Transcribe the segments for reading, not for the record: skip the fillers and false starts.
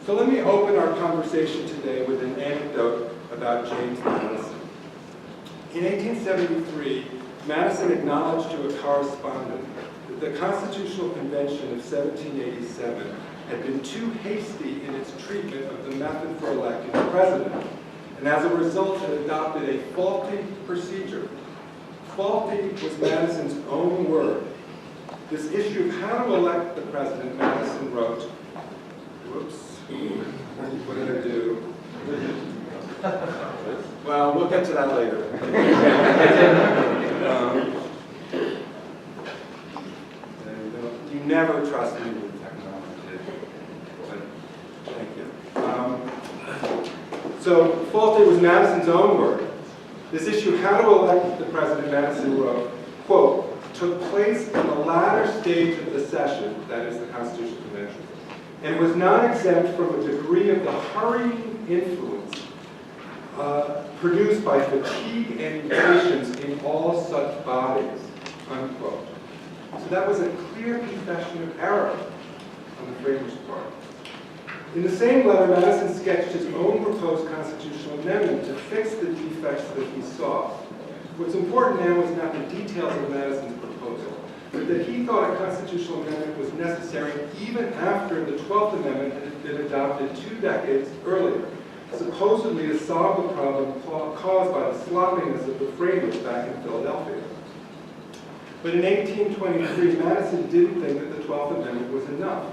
So let me open our conversation today with an anecdote about James Madison. In 1873, Madison acknowledged to a correspondent that the Constitutional Convention of 1787 had been too hasty in its treatment of the method for electing the president, and as a result had adopted a faulty procedure. Faulty was Madison's own word. This issue of how to elect the president, Madison wrote, whoops, what did I do? Well, we'll get to that later. You never trust me with technology, but thank you. So faulty was Madison's own word. This issue, how to elect the president, Madison wrote, quote, took place in the latter stage of the session, that is the Constitutional Convention, and was not exempt from a degree of the hurrying influence produced by fatigue and impatience in all such bodies, unquote. So that was a clear confession of error on the framers' part. In the same letter, Madison sketched his own proposed constitutional amendment to fix the defects that he saw. What's important now is not the details of Madison's proposal, but that he thought a constitutional amendment was necessary even after the 12th Amendment had been adopted 2 decades earlier, supposedly to solve the problem caused by the sloppiness of the framers back in Philadelphia. But in 1823, Madison didn't think that the 12th Amendment was enough.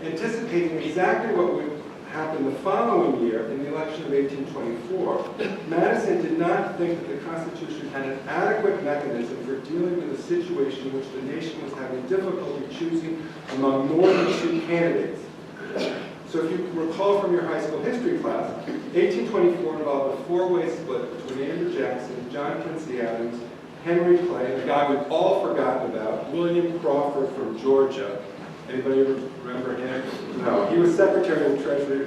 Anticipating exactly what would happen the following year in the election of 1824, Madison did not think that the Constitution had an adequate mechanism for dealing with a situation in which the nation was having difficulty choosing among more than 2 candidates. So if you recall from your high school history class, 1824 involved a 4-way split between Andrew Jackson, John Quincy Adams, Henry Clay, and a guy we've all forgotten about, William Crawford from Georgia. Anybody remember him? No, he was Secretary of the Treasury.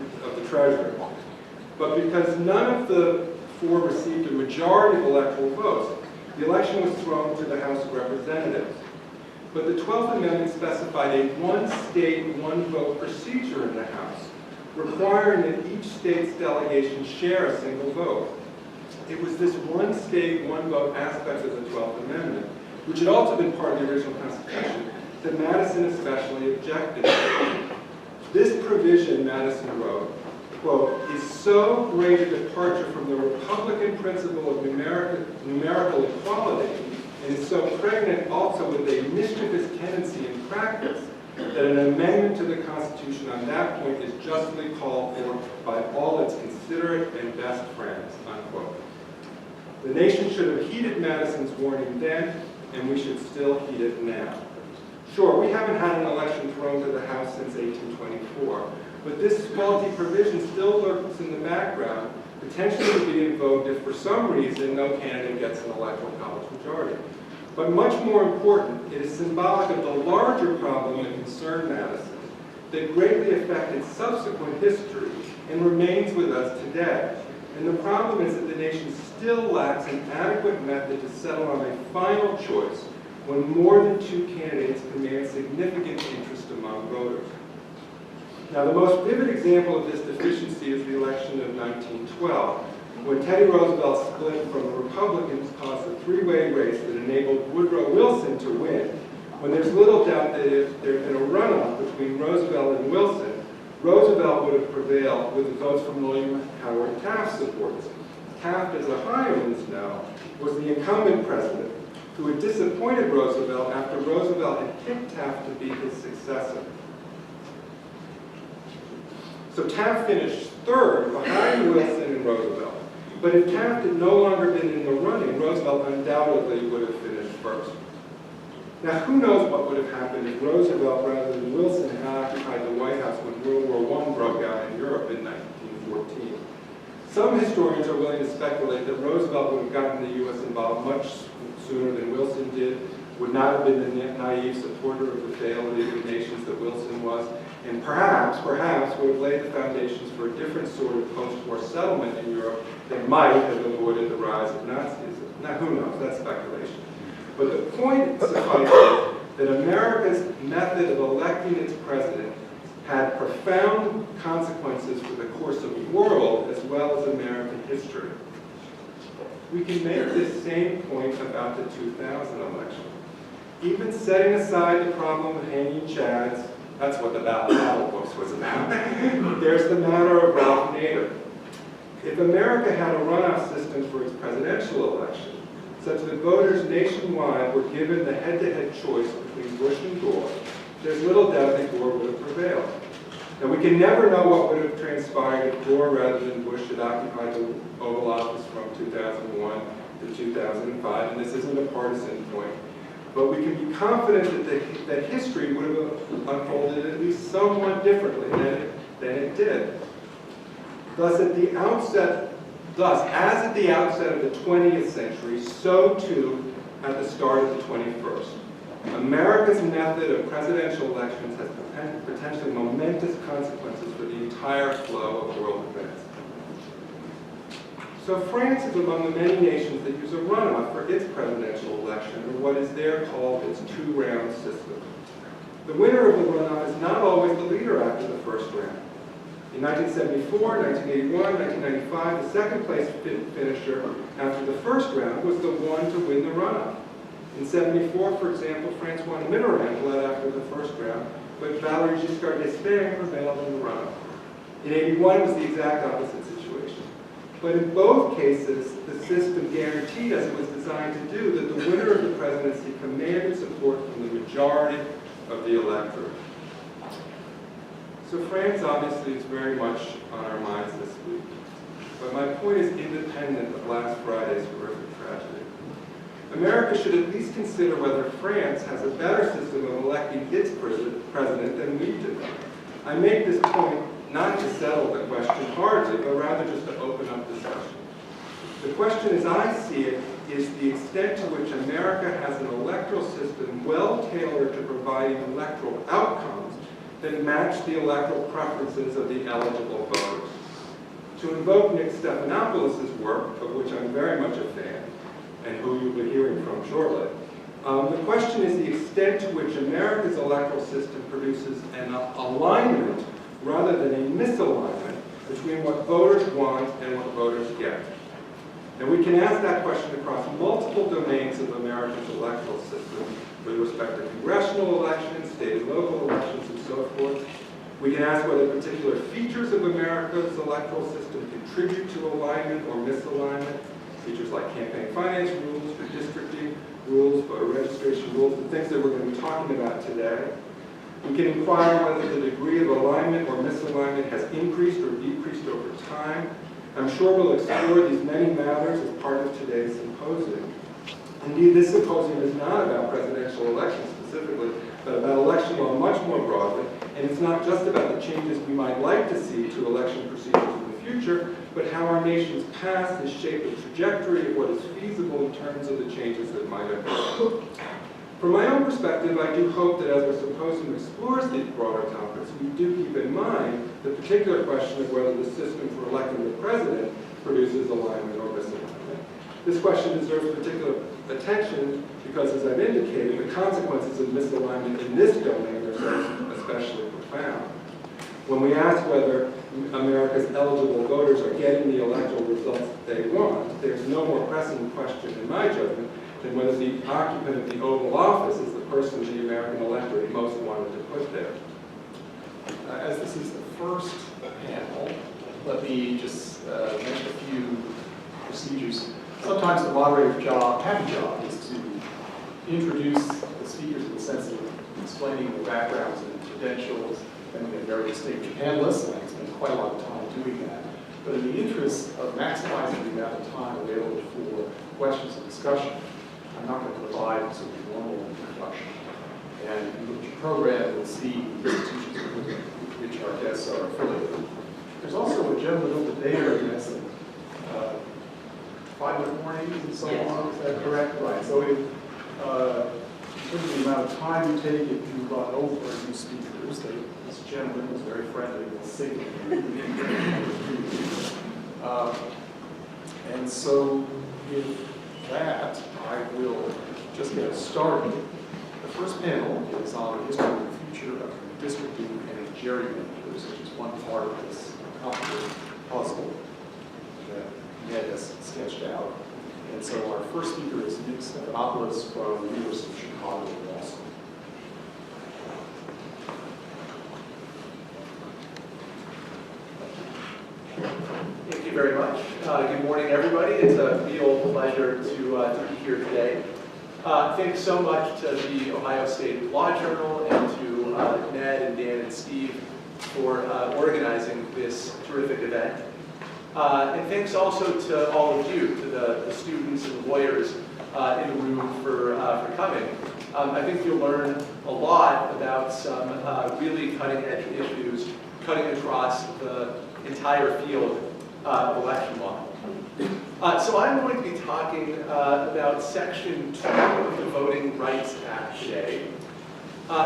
But because none of the 4 received a majority of electoral votes, the election was thrown to the House of Representatives. But the 12th Amendment specified a one-state, one-vote procedure in the House, requiring that each state's delegation share a single vote. It was this one-state, one-vote aspect of the 12th Amendment, which had also been part of the original Constitution, that Madison especially objected to. This provision, Madison wrote, quote, is so great a departure from the Republican principle of numerical equality, and is so pregnant also with a mischievous tendency in practice, that an amendment to the Constitution on that point is justly called for by all its considerate and best friends, unquote. The nation should have heeded Madison's warning then, and we should still heed it now. Sure, we haven't had an election thrown to the House since 1824, but this faulty provision still lurks in the background, potentially to be invoked if for some reason no candidate gets an electoral college majority. But much more important, it is symbolic of the larger problem that concerned Madison, that greatly affected subsequent history and remains with us today. And the problem is that the nation still lacks an adequate method to settle on a final choice when more than 2 candidates command significant interest among voters. Now, the most vivid example of this deficiency is the election of 1912, when Teddy Roosevelt split from the Republicans caused a 3-way race that enabled Woodrow Wilson to win, when there's little doubt that if there had been a runoff between Roosevelt and Wilson, Roosevelt would have prevailed with the votes from William Howard Taft's supporters. Taft, as the Ohioans know, was the incumbent president who had disappointed Roosevelt after Roosevelt had picked Taft to be his successor. So Taft finished 3rd behind Wilson and Roosevelt. But if Taft had no longer been in the running, Roosevelt undoubtedly would have finished 1st. Now, who knows what would have happened if Roosevelt rather than Wilson had occupied the White House when World War I broke out in Europe in 1914. Some historians are willing to speculate that Roosevelt would have gotten the U.S. involved much sooner than Wilson did, would not have been the naive supporter of the failed League of Nations that Wilson was, and perhaps would have laid the foundations for a different sort of post-war settlement in Europe that might have avoided the rise of Nazism. Now, who knows? That's speculation. But the point suffices that America's method of electing its president had profound consequences for the course of the world as well as American history. We can make this same point about the 2000 election. Even setting aside the problem of hanging chads, that's what the battle books was about, there's the matter of Ralph Nader. If America had a runoff system for its presidential election, such that voters nationwide were given the head-to-head choice between Bush and Gore, there's little doubt that Gore would have prevailed. Now, we can never know what would have transpired if Gore rather than Bush had occupied the Oval Office from 2001 to 2005, and this isn't a partisan point. But we can be confident that history would have unfolded at least somewhat differently than it did. Thus, as at the outset of the 20th century, so too at the start of the 21st. America's method of presidential elections has potentially momentous consequences for the entire flow of world events. So France is among the many nations that use a runoff for its presidential election, or what is there called its two-round system. The winner of the runoff is not always the leader after the first round. In 1974, 1981, 1995, the second place finisher after the first round was the one to win the runoff. In 74, for example, France won Mitterrand led after the first round, but Valéry Giscard d'Estaing prevailed in the runoff. In 81, it was the exact opposite situation. But in both cases, the system guaranteed, as it was designed to do, that the winner of the presidency commanded support from the majority of the electorate. So France obviously is very much on our minds this week. But my point is independent of last Friday's horrific tragedy. America should at least consider whether France has a better system of electing its president than we do. I make this point not to settle the question hardly, but rather just to open up discussion. The question as I see it is the extent to which America has an electoral system well tailored to providing electoral outcomes that match the electoral preferences of the eligible voters. To invoke Nick Stephanopoulos' work, of which I'm very much a fan, and who you'll be hearing from shortly, the question is the extent to which America's electoral system produces an alignment rather than a misalignment between what voters want and what voters get. And we can ask that question across multiple domains of America's electoral system with respect to congressional elections, state and local elections, and so forth. We can ask whether particular features of America's electoral system contribute to alignment or misalignment, features like campaign finance rules, redistricting rules, voter registration rules, the things that we're going to be talking about today. We can inquire whether the degree of alignment or misalignment has increased or decreased over time. I'm sure we'll explore these many matters as part of today's symposium. Indeed, this symposium is not about presidential elections specifically, but about election law much more broadly, and it's not just about the changes we might like to see to election procedures in the future, but how our nation's past has shaped the trajectory of what is feasible in terms of the changes that might occur. From my own perspective, I do hope that as our symposium explores these broader topics, we do keep in mind the particular question of whether the system for electing the president produces alignment or misalignment. This question deserves particular attention because, as I've indicated, the consequences of misalignment in this domain are especially profound. When we ask whether America's eligible voters are getting the electoral results they want, there's no more pressing question, in my judgment, than whether the occupant of the Oval Office is the person the American electorate most wanted to put there. As this is the first panel, let me just mention a few procedures. Sometimes the moderator's job, happy job, is to introduce the speakers in the sense of explaining their backgrounds and credentials, and we have very distinguished panelists, and I spend quite a lot of time doing that. But in the interest of maximizing the amount of time available for questions and discussion, I'm not going to provide sort of normal introduction. And if you look at your program, you'll see institutions with which our guests are affiliated. There's also a gentleman over there who has some 5-minute warnings and so on. Is that correct? Right. So if, in terms of the amount of time you take, if you run over a few speakers, this gentleman was very friendly and signal. And so with that, I will just get us started. The first panel is on the history and future of redistricting and gerrymanders, which is one part of this complicated puzzle that Ned has sketched out. And so our first speaker is Nick Stephanopoulos from the University of Chicago Law School. Thank you very much. Good morning, everybody. It's a real pleasure to be here today. Thanks so much to the Ohio State Law Journal and to Ned and Dan and Steve for organizing this terrific event. And thanks also to all of you, to the students and lawyers in the room for coming. I think you'll learn a lot about some really cutting-edge issues cutting across the entire field of election law. So I'm going to be talking about Section 2 of the Voting Rights Act today.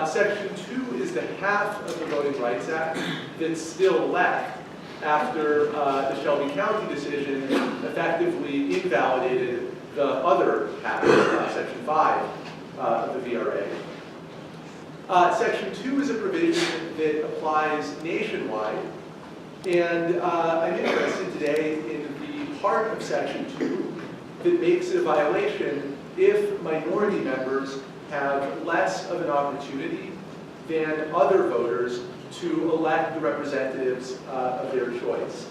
Section 2 is the half of the Voting Rights Act that's still left after the Shelby County decision effectively invalidated the other half, Section 5 of the VRA. Section 2 is a provision that applies nationwide, and I'm interested today in the part of Section 2 that makes it a violation if minority members have less of an opportunity than other voters to elect the representatives of their choice.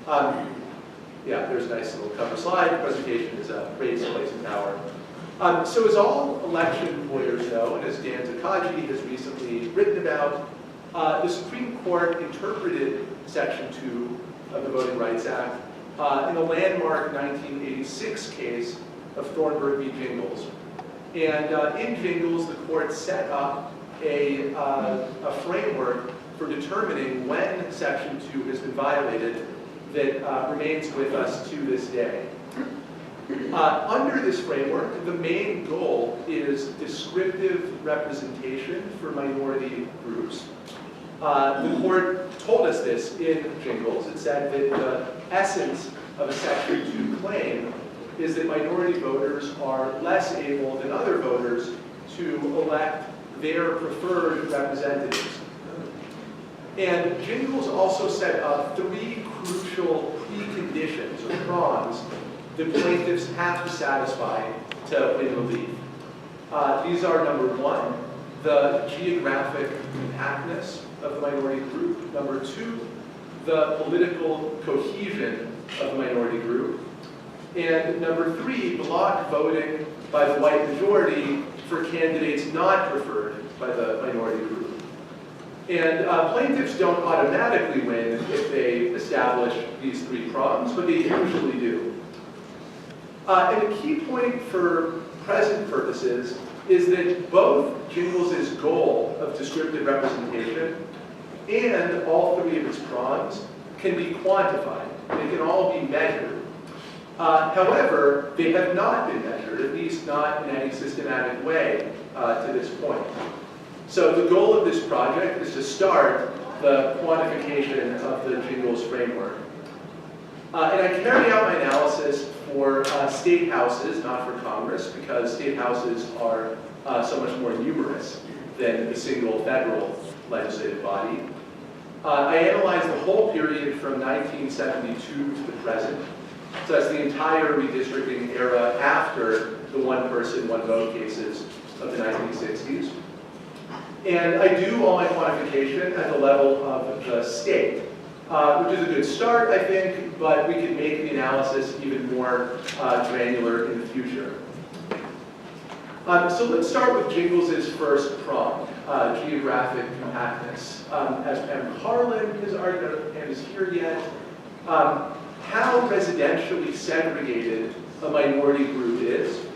Yeah, there's a nice little cover slide. The presentation is a race, place, and power. So as all election lawyers know, and as Dan Takagi has recently written about, the Supreme Court interpreted Section 2 of the Voting Rights Act in a landmark 1986 case of Thornburg v. Jingles. And in Jingles, the court set up a framework for determining when Section 2 has been violated that remains with us to this day. Under this framework, the main goal is descriptive representation for minority groups. The court told us this in Jingles. It said that the essence of a Section 2 claim is that minority voters are less able than other voters to elect their preferred representatives. And Jingles also set up 3 crucial preconditions or prongs that plaintiffs have to satisfy to win relief. These are, number 1, the geographic compactness of the minority group. Number 2, the political cohesion of the minority group. And number 3, block voting by the white majority for candidates not preferred by the minority group. And plaintiffs don't automatically win if they establish these 3 prongs, but they usually do. And a key point for present purposes is that both Jingles' goal of descriptive representation and all 3 of its prongs can be quantified. They can all be measured. However, they have not been measured, at least not in any systematic way to this point. So the goal of this project is to start the quantification of the Jingles framework. And I carry out my analysis for state houses, not for Congress, because state houses are so much more numerous than the single federal legislative body. I analyzed the whole period from 1972 to the present. So that's the entire redistricting era after the one-person, one-vote cases of the 1960s. And I do all my quantification at the level of the state, which is a good start, I think, but we can make the analysis even more granular in the future. So let's start with Jingles' first prong, geographic compactness. As Pam Carlin has argued and is here yet, how residentially segregated a minority group is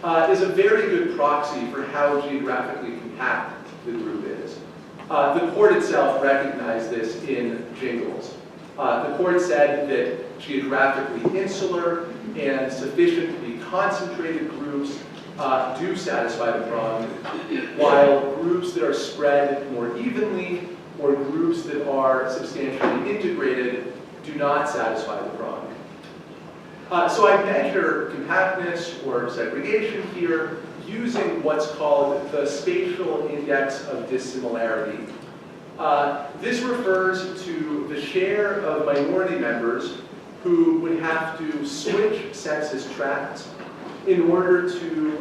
a very good proxy for how geographically compact the group is. The court itself recognized this in Jingles. The court said that geographically insular and sufficiently concentrated groups do satisfy the prong, while groups that are spread more evenly or groups that are substantially integrated do not satisfy the prong. So I measure compactness or segregation here using what's called the spatial index of dissimilarity, This refers to the share of minority members who would have to switch census tracts in order to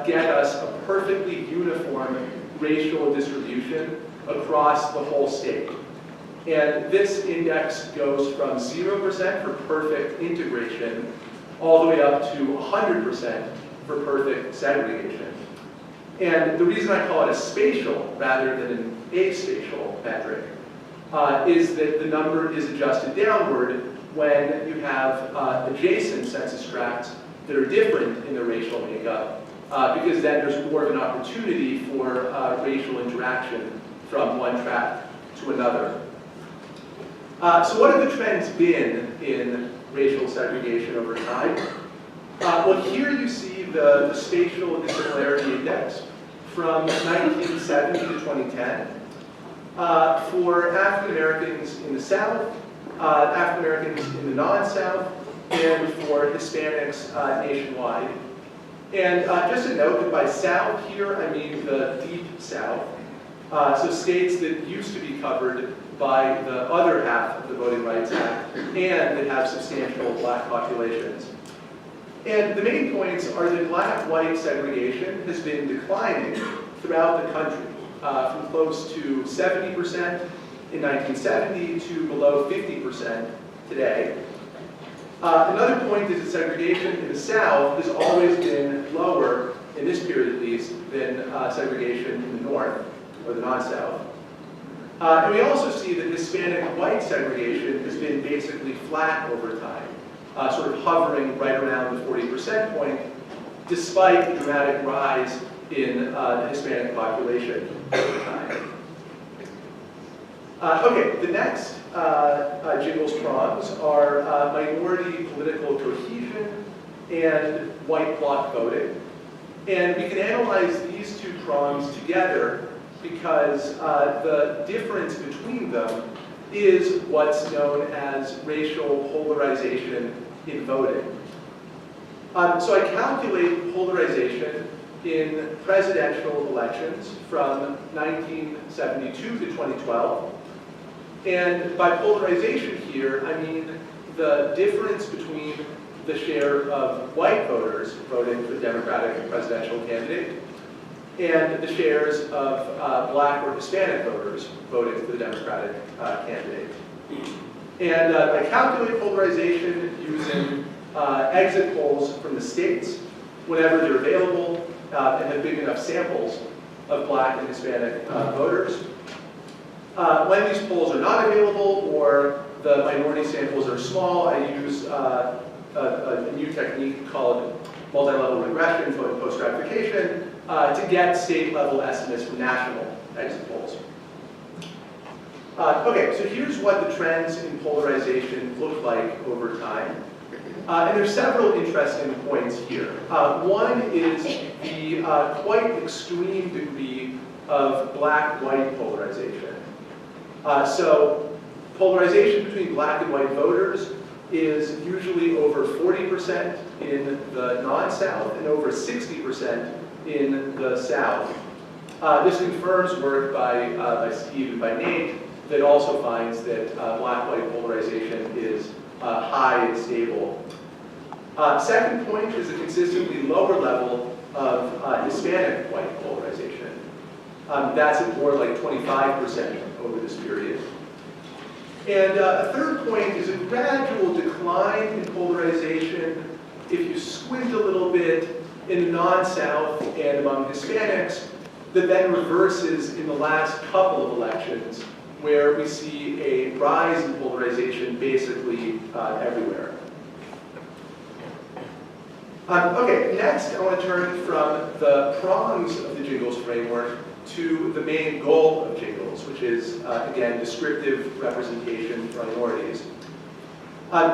get us a perfectly uniform racial distribution across the whole state. And this index goes from 0% for perfect integration all the way up to 100% for perfect segregation. And the reason I call it a spatial rather than an aspatial metric is that the number is adjusted downward when you have adjacent census tracts that are different in their racial makeup, because then there's more of an opportunity for racial interaction from one tract to another. So what have the trends been in racial segregation over time? Well, here you see the spatial dissimilarity index from 1970 to 2010 for African Americans in the South, African Americans in the non-South, and for Hispanics nationwide. And just a note that by South here, I mean the deep South. So states that used to be covered by the other half of the Voting Rights Act and that have substantial black populations. And the main points are that black-white segregation has been declining throughout the country, from close to 70% in 1970 to below 50% today. Another point is that segregation in the South has always been lower, in this period at least, than segregation in the North, or the non-South. And we also see that Hispanic-white segregation has been basically flat over time, sort of hovering right around the 40% point, despite the dramatic rise in the Hispanic population over time. Okay, the next Jingles prongs are minority political cohesion and white bloc voting. And we can analyze these two prongs together because the difference between them is what's known as racial polarization in voting. So I calculate polarization in presidential elections from 1972 to 2012. And by polarization here, I mean the difference between the share of white voters voting for the Democratic presidential candidate and the shares of black or Hispanic voters voting for the Democratic candidate. And I calculate polarization using exit polls from the states whenever they're available and have big enough samples of black and Hispanic voters. When these polls are not available or the minority samples are small, I use a new technique called multi-level regression, vote post-stratification, to get state-level estimates from national exit polls. Okay, so here's what the trends in polarization look like over time. And there's several interesting points here. One is the quite extreme degree of black-white polarization. So polarization between black and white voters is usually over 40% in the non-South and over 60% in the South. This confirms work by Steve and by Nate that also finds that black-white polarization is high and stable. Second point is a consistently lower level of Hispanic white polarization. That's at more like 25% over this period. And a third point is a gradual decline in polarization if you squint a little bit in the non-South and among Hispanics, that then reverses in the last couple of elections, where we see a rise in polarization basically everywhere. Okay, next I want to turn from the prongs of the Jingles framework to the main goal of Jingles, which is, again, descriptive representation for minorities.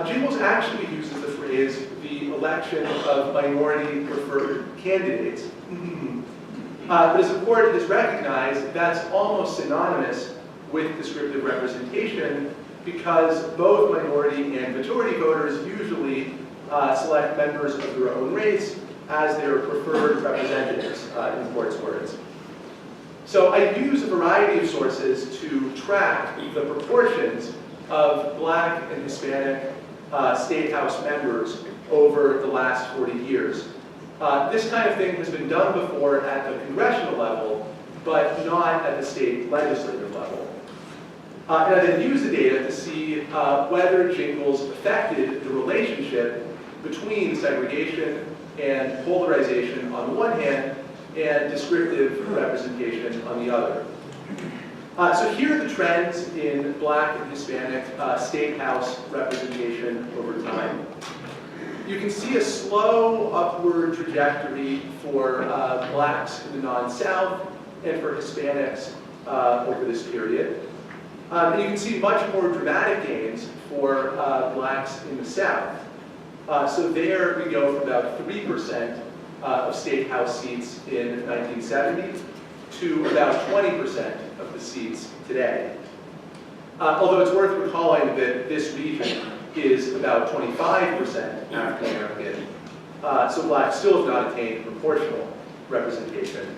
Jingles actually uses the phrase, the election of minority-preferred candidates. But as the court has recognized, that's almost synonymous with descriptive representation because both minority and majority voters usually select members of their own race as their preferred representatives, in the court's words. So I use a variety of sources to track the proportions of Black and Hispanic State House members over the last 40 years. This kind of thing has been done before at the congressional level, but not at the state legislative level. And I then use the data to see whether jingles affected the relationship between segregation and polarization on the one hand, and descriptive representation on the other. So here are the trends in Black and Hispanic State House representation over time. You can see a slow upward trajectory for Blacks in the non-South and for Hispanics over this period. And you can see much more dramatic gains for Blacks in the South. So there we go from about 3% of State House seats in 1970 to about 20% of the seats today. Although it's worth recalling that this region is about 25% African American, so Blacks still have not attained proportional representation.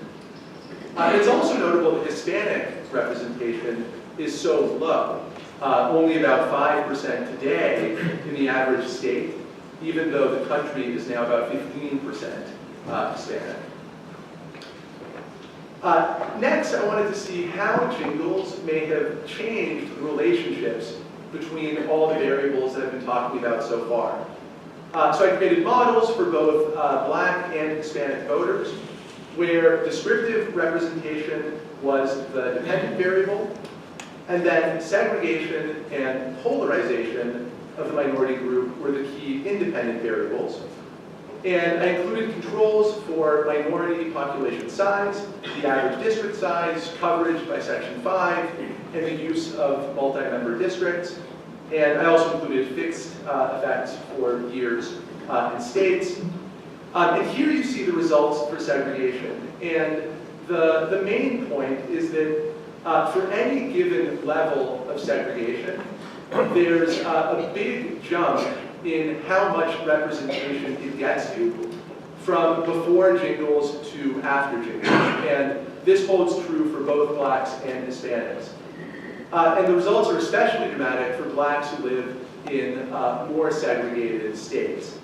It's also notable that Hispanic representation is so low, only about 5% today in the average state, even though the country is now about 15% Hispanic. Next, I wanted to see how jingles may have changed the relationships between all the variables that I've been talking about so far. So I created models for both Black and Hispanic voters, where descriptive representation was the dependent variable, and then segregation and polarization of the minority group were the key independent variables. And I included controls for minority population size, the average district size, coverage by Section 5, and the use of multi-member districts. And I also included fixed effects for years and states. And here you see the results for segregation. And the main point is that for any given level of segregation, there's a big jump in how much representation it gets you from before jingles to after jingles. And this holds true for both Blacks and Hispanics. And the results are especially dramatic for Blacks who live in more segregated states.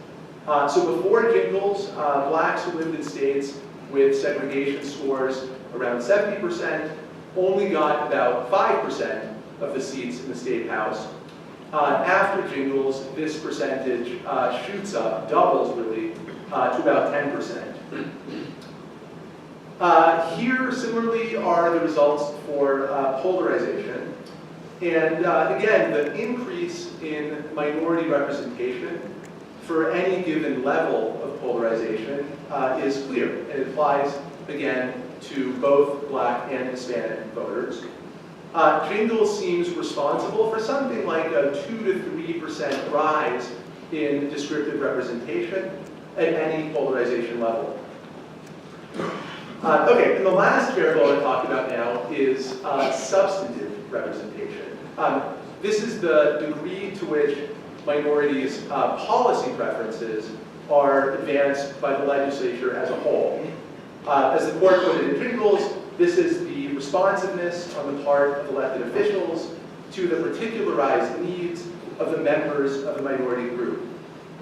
So before jingles, Blacks who lived in states with segregation scores around 70% only got about 5% of the seats in the State House. After jingles, this percentage shoots up, doubles really, to about 10%. Here, similarly, are the results for polarization. And again, the increase in minority representation for any given level of polarization is clear. And it applies, again, to both Black and Hispanic voters. Jingles seems responsible for something like a 2 to 3% rise in descriptive representation at any polarization level. Okay, and the last variable I talk about now is substantive representation. This is the degree to which minorities' policy preferences are advanced by the legislature as a whole. As the court put it in jingles, this is the responsiveness on the part of elected officials to the particularized needs of the members of the minority group.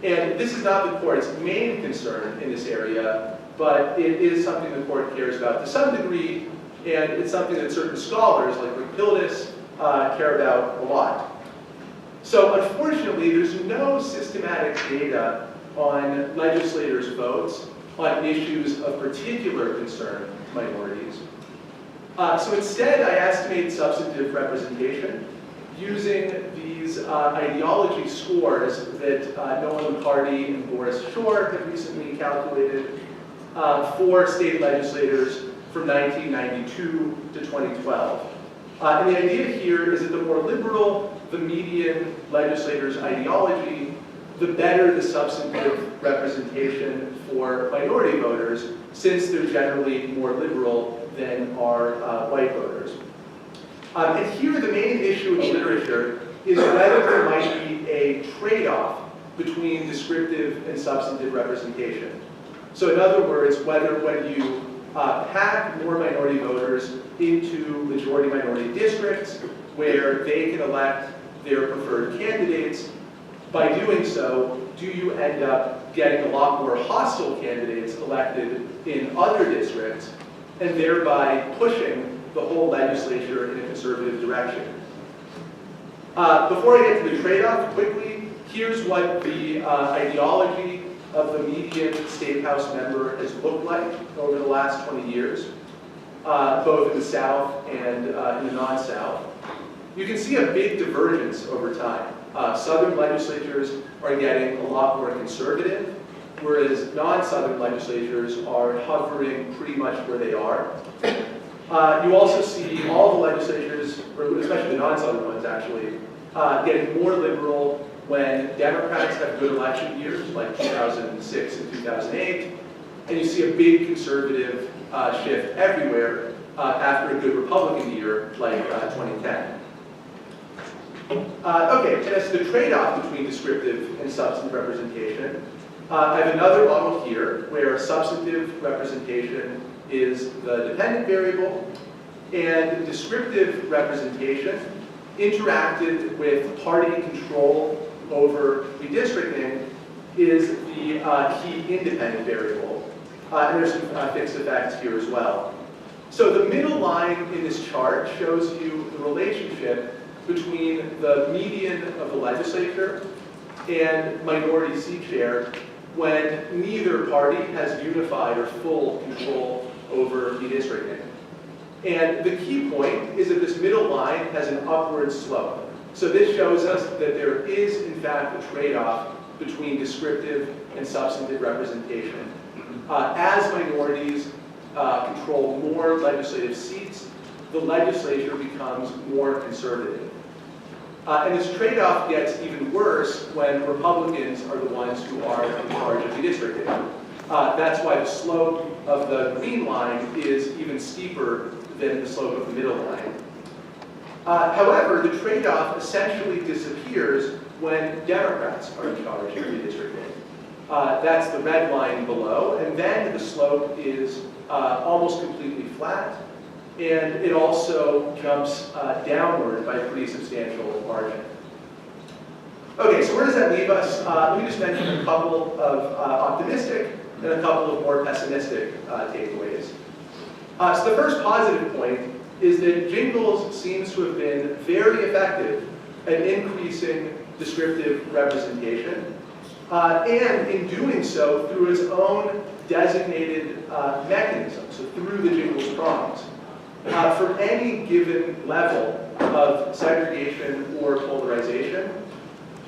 And this is not the court's main concern in this area, but it is something the court cares about to some degree, and it's something that certain scholars, like Rick Pildes, care about a lot. So unfortunately, there's no systematic data on legislators' votes on issues of particular concern to minorities. So instead, I estimate substantive representation using these ideology scores that Nolan McCarty and Boris Shore have recently calculated for state legislators from 1992 to 2012. And the idea here is that the more liberal the median legislator's ideology, the better the substantive representation for minority voters, since they're generally more liberal than are white voters. And here the main issue in the literature is whether there might be a trade-off between descriptive and substantive representation. So in other words, whether when you pack more minority voters into majority-minority districts where they can elect their preferred candidates. By doing so, do you end up getting a lot more hostile candidates elected in other districts, and thereby pushing the whole legislature in a conservative direction? Before I get to the trade-off, quickly, here's what the ideology of the median state house member has looked like over the last 20 years, both in the South and in the non-South. You can see a big divergence over time. Southern legislatures are getting a lot more conservative, whereas non-Southern legislatures are hovering pretty much where they are. You also see all the legislatures, or especially the non-Southern ones actually, getting more liberal when Democrats have good election years, like 2006 and 2008, and you see a big conservative shift everywhere after a good Republican year, like 2010. Okay, and as the trade-off between descriptive and substantive representation, I have another model here where substantive representation is the dependent variable, and descriptive representation interacted with party control over redistricting is the key independent variable. And there's some fixed effects here as well. So the middle line in this chart shows you the relationship between the median of the legislature and minority seat share when neither party has unified or full control over redistricting. And the key point is that this middle line has an upward slope. So this shows us that there is, in fact, a trade-off between descriptive and substantive representation. As minorities control more legislative seats, the legislature becomes more conservative. And this trade-off gets even worse when Republicans are the ones who are in charge of redistricting. That's why the slope of the green line is even steeper than the slope of the middle line. However, the trade-off essentially disappears when Democrats are in charge of redistricting. That's the red line below, and then the slope is almost completely flat, and it also jumps downward by a pretty substantial margin. Okay, so where does that leave us? Let me just mention a couple of optimistic and a couple of more pessimistic takeaways. So the first positive point is that Jingles seems to have been very effective at increasing descriptive representation, and in doing so through its own designated mechanism, so through the Jingles prongs. For any given level of segregation or polarization,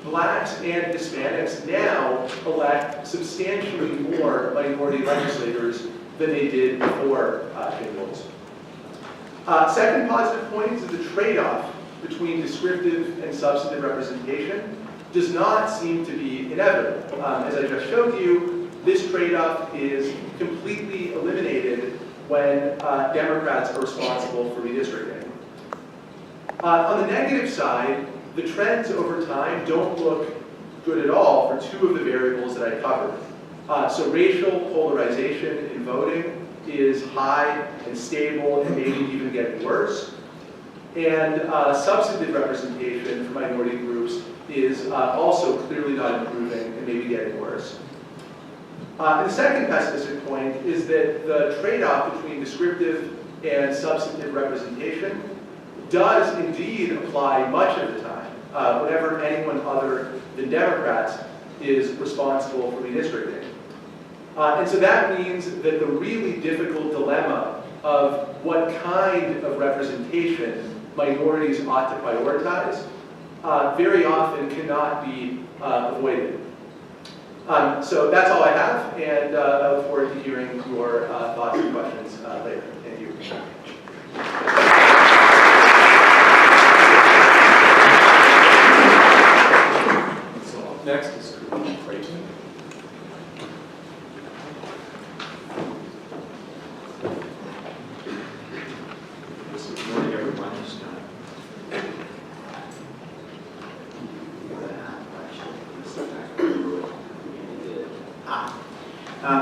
blacks and Hispanics now elect substantially more minority legislators than they did before Jingles. Second positive point is that the trade-off between descriptive and substantive representation does not seem to be inevitable. As I just showed you, this trade-off is completely eliminated when Democrats are responsible for redistricting. On the negative side, the trends over time don't look good at all for two of the variables that I covered. So racial polarization in voting is high and stable and maybe even getting worse. And substantive representation for minority groups is also clearly not improving and maybe getting worse. And the second pessimistic point is that the trade-off between descriptive and substantive representation does indeed apply much of the time, whenever anyone other than Democrats is responsible for redistricting. And so that means that the really difficult dilemma of what kind of representation minorities ought to prioritize very often cannot be avoided. So that's all I have, and I look forward to hearing your thoughts and questions later. Thank you. So up next is Creighton. Good morning, everyone.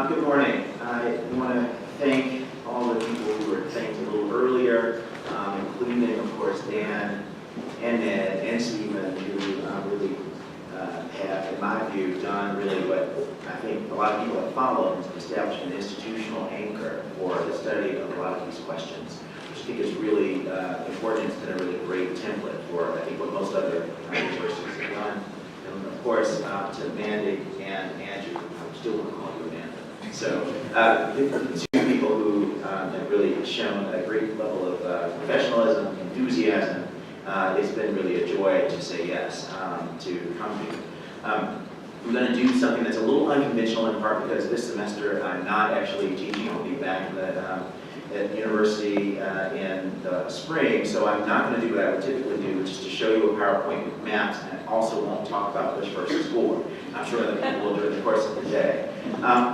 Good morning. I want to thank all all the people who were thanked a little earlier, including, of course, Dan and Ned and Stephen, who really have, in my view, done really what I think a lot of people have followed, is establish an institutional anchor for the study of a lot of these questions, which I think is really important and a really great template for, I think, what most other universities have done. And of course, to Mandy and Andrew, I still want to call you Amanda. So, the two people who have really shown a great level of professionalism, enthusiasm. It's been really a joy to say yes to come here. I'm going to do something that's a little unconventional in part because this semester I'm not actually teaching. I'll be back at university in the spring, so I'm not going to do what I would typically do, which is to show you a PowerPoint with maps, and I also won't talk about Bush versus Gore. I'm sure that people will during the course of the day.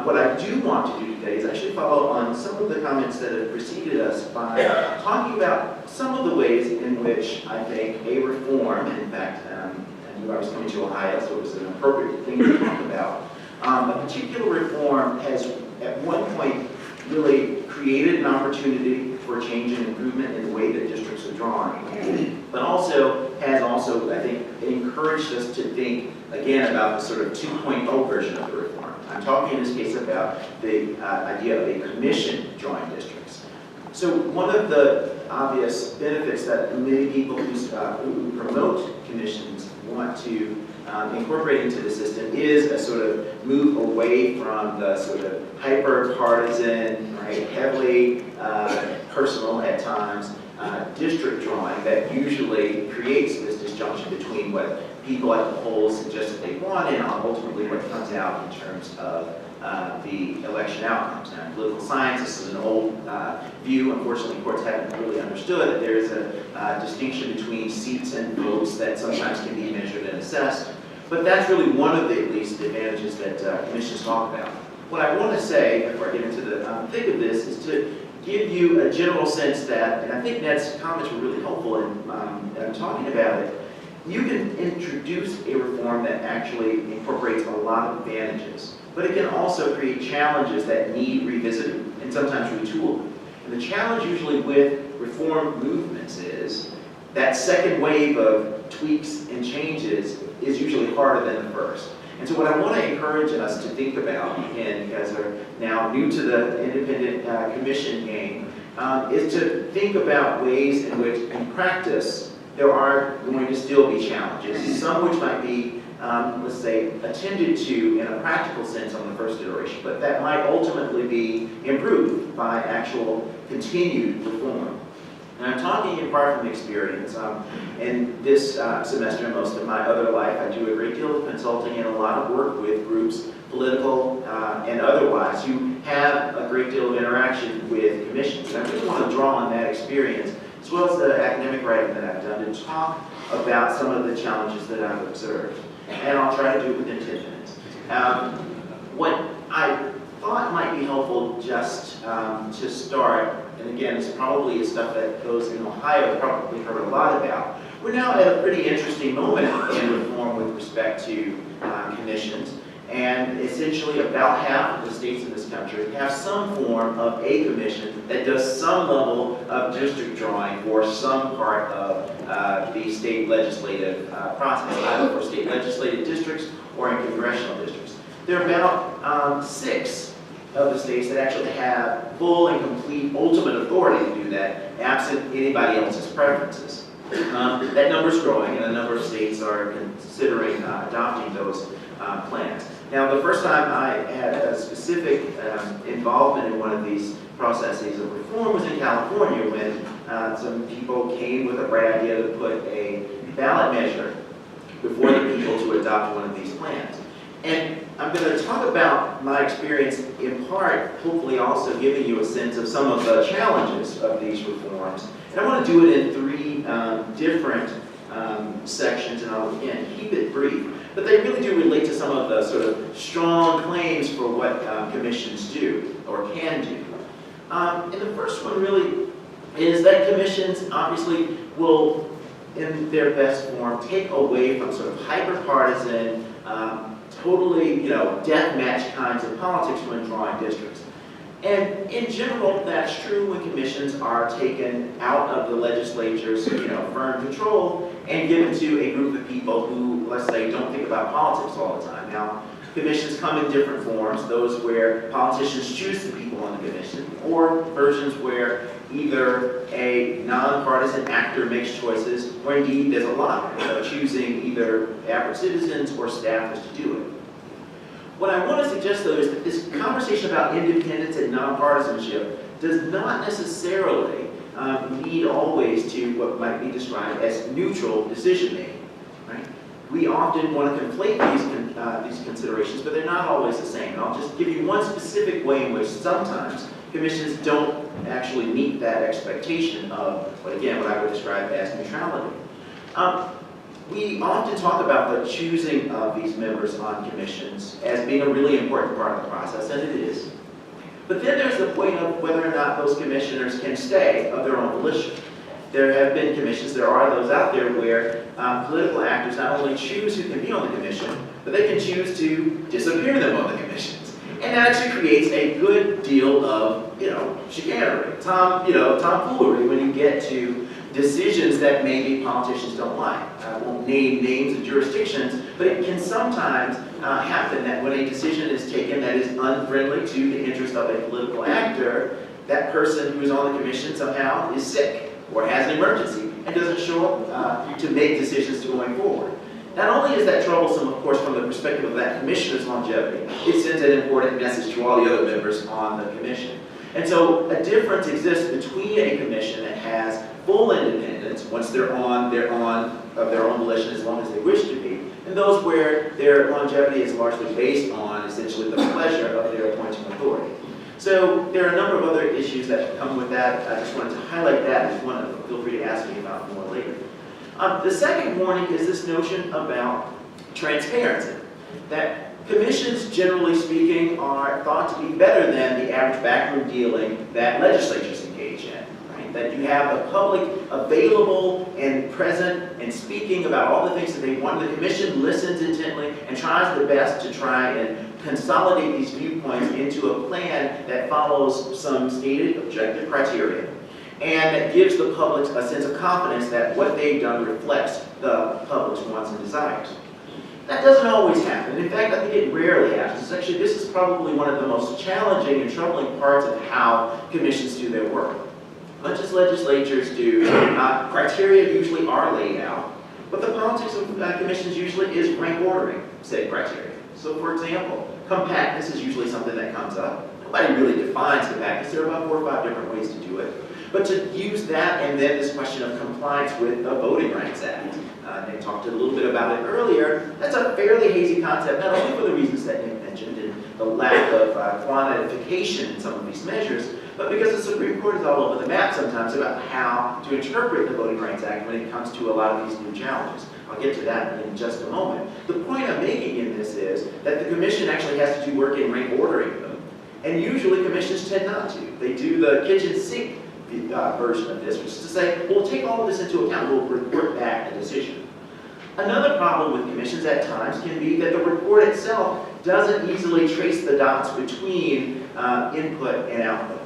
What I do want to do today is actually follow on some of the comments that have preceded us by talking about some of the ways in which I think a reform, and in fact, I knew I was coming to Ohio, so it was an appropriate thing to talk about. A particular reform has, at one point, really created an opportunity for change and improvement in the way that districts are drawn, but also has I think, encouraged us to think, again, about the sort of 2.0 version of the reform. I'm talking in this case about the idea of a commission drawing districts. So one of the obvious benefits that many people who promote commissions want to incorporate into the system is a sort of move away from the sort of hyper-partisan, right, heavily personal at times, district drawing that usually creates this disjunction between what people at the polls suggest that they want and ultimately what comes out in terms of the election outcomes. Now, in political science, this is an old view. Unfortunately, courts haven't really understood that there is a distinction between seats and votes that sometimes can be measured and assessed. But that's really one of the, at least, advantages that commissions talk about. What I want to say, before I get into the thick of this, is to give you a general sense that, and I think Ned's comments were really helpful in talking about it, you can introduce a reform that actually incorporates a lot of advantages, but it can also create challenges that need revisiting and sometimes retooling. And the challenge usually with reform movements is that second wave of tweaks and changes is usually harder than the first. And so what I want to encourage us to think about, again, you guys are now new to the independent commission game, is to think about ways in which, in practice, there are going to still be challenges, some which might be, let's say, attended to in a practical sense on the first iteration, but that might ultimately be improved by actual continued reform. And I'm talking in part from experience. In this semester and most of my other life, I do a great deal of consulting and a lot of work with groups, political and otherwise, who have a great deal of interaction with commissions. And I really want to draw on that experience, as well as the academic writing that I've done, to talk about some of the challenges that I've observed. And I'll try to do it within 10 minutes. What I thought might be helpful just to start, and again, this probably is stuff that those in Ohio have probably heard a lot about. We're now at a pretty interesting moment in reform with respect to commissions, and essentially about half of the states in this country have some form of a commission that does some level of district drawing for some part of the state legislative process, either for state legislative districts or in congressional districts. There are about 6 of the states that actually have full and complete ultimate authority to do that, absent anybody else's preferences. That number's growing, and a number of states are considering adopting those plans. Now, the first time I had a specific involvement in one of these processes of reform was in California, when some people came with a bright idea to put a ballot measure before the people to adopt one of these plans. And I'm going to talk about my experience in part, hopefully also giving you a sense of some of the challenges of these reforms. And I want to do it in 3 different sections, and I'll, again, keep it brief. But they really do relate to some of the sort of strong claims for what commissions do or can do. And the first one really is that commissions obviously will, in their best form, take away from sort of hyper-partisan, totally, deathmatch kinds of politics when drawing districts. And in general, that's true when commissions are taken out of the legislature's, firm control and given to a group of people who, let's say, don't think about politics all the time. Now, commissions come in different forms, those where politicians choose the people on the commission, or versions where either a nonpartisan actor makes choices, or indeed there's a lot of choosing either average citizens or staffers to do it. What I want to suggest, though, is that this conversation about independence and nonpartisanship does not necessarily lead always to what might be described as neutral decision-making. Right? We often want to conflate these considerations, but they're not always the same. And I'll just give you one specific way in which sometimes commissions don't actually meet that expectation of, what I would describe as neutrality. We often talk about the choosing of these members on commissions as being a really important part of the process, and it is. But then there's the point of whether or not those commissioners can stay of their own volition. There have been commissions, there are those out there where political actors not only choose who can be on the commission, but they can choose to disappear them on the commissions. And that actually creates a good deal of, chicanery, tomfoolery when you get to decisions that maybe politicians don't like. I won't name names of jurisdictions, but it can sometimes happen that when a decision is taken that is unfriendly to the interest of a political actor, that person who is on the commission somehow is sick or has an emergency and doesn't show up to make decisions going forward. Not only is that troublesome, of course, from the perspective of that commissioner's longevity, it sends an important message to all the other members on the commission. And so a difference exists between a commission that has full independence, once they're on of their own volition as long as they wish to be, and those where their longevity is largely based on essentially the pleasure of their appointing authority. So there are a number of other issues that come with that. I just wanted to highlight that as one of them. Feel free to ask me about more later. The second warning is this notion about transparency. That commissions, generally speaking, are thought to be better than the average backroom dealing that legislatures engage in. Right? That you have the public available and present and speaking about all the things that they want. The commission listens intently and tries their best to try and consolidate these viewpoints into a plan that follows some stated objective criteria and that gives the public a sense of confidence that what they've done reflects the public's wants and desires. That doesn't always happen. In fact, I think it rarely happens. Actually, this is probably one of the most challenging and troubling parts of how commissions do their work. Much as legislatures do, criteria usually are laid out, but the politics of commissions usually is rank ordering said criteria. So for example, compactness is usually something that comes up. Nobody really defines compactness. There are about 4 or 5 different ways to do it. But to use that and then this question of compliance with the Voting Rights Act, they talked a little bit about it earlier, that's a fairly hazy concept, not only for the reasons that Nick mentioned and the lack of quantification in some of these measures, but because the Supreme Court is all over the map sometimes about how to interpret the Voting Rights Act when it comes to a lot of these new challenges. I'll get to that in just a moment. The point I'm making in this is that the commission actually has to do work in rank ordering them, and usually commissions tend not to. They do the kitchen sink version of this, which is to say, we'll take all of this into account, we'll report back a decision. Another problem with commissions at times can be that the report itself doesn't easily trace the dots between input and output.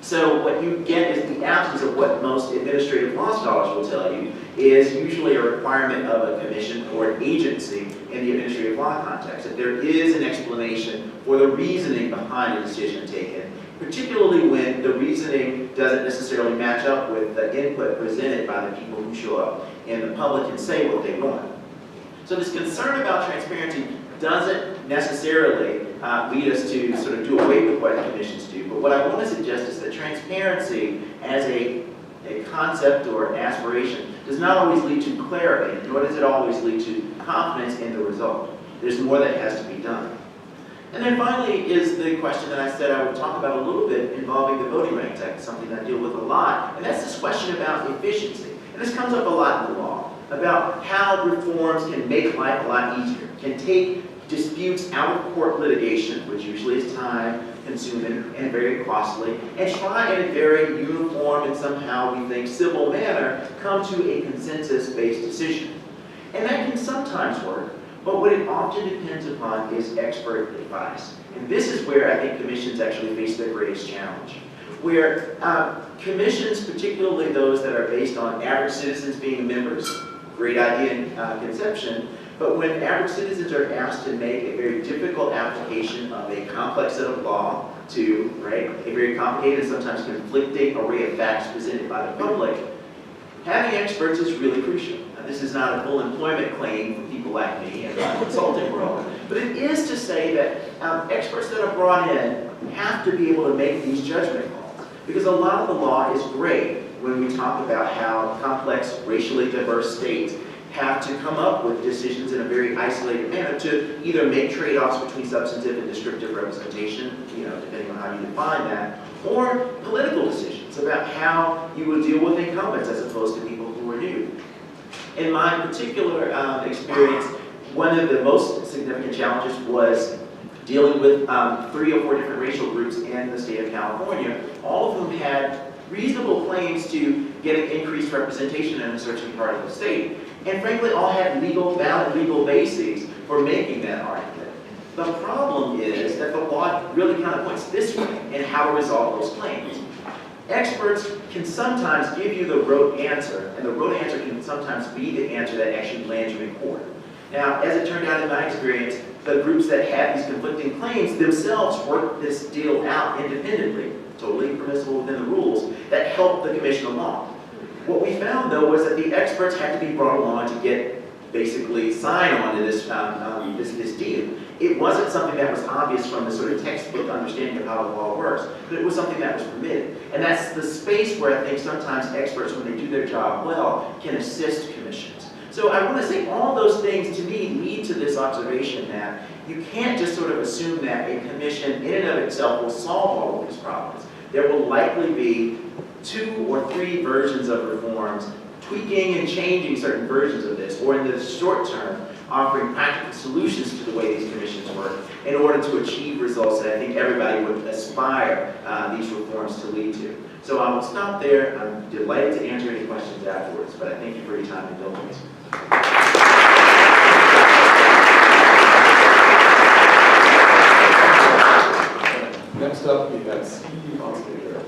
So what you get is the absence of what most administrative law scholars will tell you is usually a requirement of a commission or an agency in the administrative law context, that there is an explanation for the reasoning behind a decision taken, particularly when the reasoning doesn't necessarily match up with the input presented by the people who show up and the public can say what they want. So this concern about transparency doesn't necessarily lead us to sort of do away with what commissions do, but what I want to suggest is that transparency as a concept or aspiration does not always lead to clarity, nor does it always lead to confidence in the result. There's more that has to be done. And then finally is the question that I said I would talk about a little bit involving the Voting Rights Act, something that I deal with a lot, and that's this question about efficiency. And this comes up a lot in the law, about how reforms can make life a lot easier, can take disputes out of court litigation, which usually is time-consuming and very costly, and try in a very uniform and somehow, we think, civil manner, come to a consensus-based decision. And that can sometimes work, But what it often depends upon is expert advice. And this is where I think commissions actually face their greatest challenge. Where commissions, particularly those that are based on average citizens being members, great idea in conception, but when average citizens are asked to make a very difficult application of a complex set of law to, right, a very complicated and sometimes conflicting array of facts presented by the public, having experts is really crucial. Now, this is not a full employment claim for people like me in the consulting world, but it is to say that experts that are brought in have to be able to make these judgment calls. Because a lot of the law is great when we talk about how complex, racially diverse states have to come up with decisions in a very isolated manner to either make trade-offs between substantive and descriptive representation, depending on how you define that, or political decisions about how you will deal with incumbents as opposed to people who are new. In my particular experience, one of the most significant challenges was dealing with 3 or 4 different racial groups in the state of California. All of them had reasonable claims to getting increased representation in a certain part of the state, and frankly all had valid legal bases for making that argument. The problem is that the law really kind of points this way in how to resolve those claims. Experts can sometimes give you the rote answer, and the rote answer can sometimes be the answer that actually lands you in court. Now, as it turned out in my experience, the groups that had these conflicting claims themselves worked this deal out independently, totally permissible within the rules, that helped the commission along. What we found, though, was that the experts had to be brought along to get basically sign on to this deal. It wasn't something that was obvious from the sort of textbook understanding of how the law works, but it was something that was permitted. And that's the space where I think sometimes experts, when they do their job well, can assist commissions. So I want to say all those things, to me, lead to this observation that you can't just sort of assume that a commission in and of itself will solve all of these problems. There will likely be 2 or 3 versions of reforms tweaking and changing certain versions of this, or in the short term, offering practical solutions to the way these commissions work in order to achieve results that I think everybody would aspire these reforms to lead to. So I will stop there. I'm delighted to answer any questions afterwards, but I thank you for your time and diligence. Next up, we've got Steve on stage here.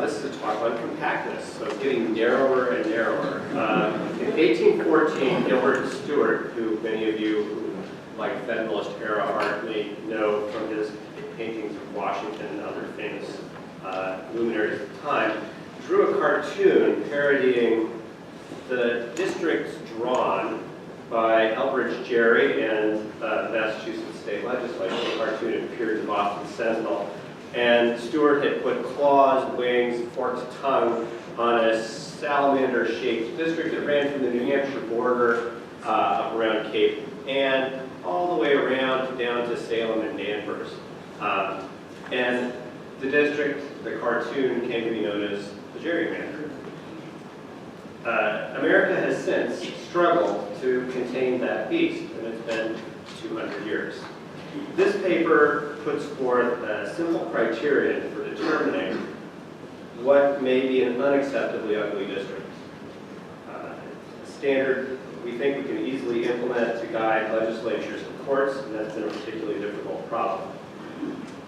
This is a talk on compactness, so it's getting narrower and narrower. In 1814, Gilbert Stuart, who many of you who like Federalist era art may know from his paintings of Washington and other famous luminaries of the time, drew a cartoon parodying the districts drawn by Elbridge Gerry and the Massachusetts State Legislature. The cartoon appeared in the Boston Sentinel. And Stuart had put claws, wings, forked tongue on a salamander-shaped district that ran from the New Hampshire border up around Cape Ann, all the way around down to Salem and Danvers. And the district, the cartoon, came to be known as the gerrymander. America has since struggled to contain that beast, and it's been 200 years. This paper puts forth a simple criterion for determining what may be an unacceptably ugly district. A standard we think we can easily implement to guide legislatures and courts, and that's been a particularly difficult problem.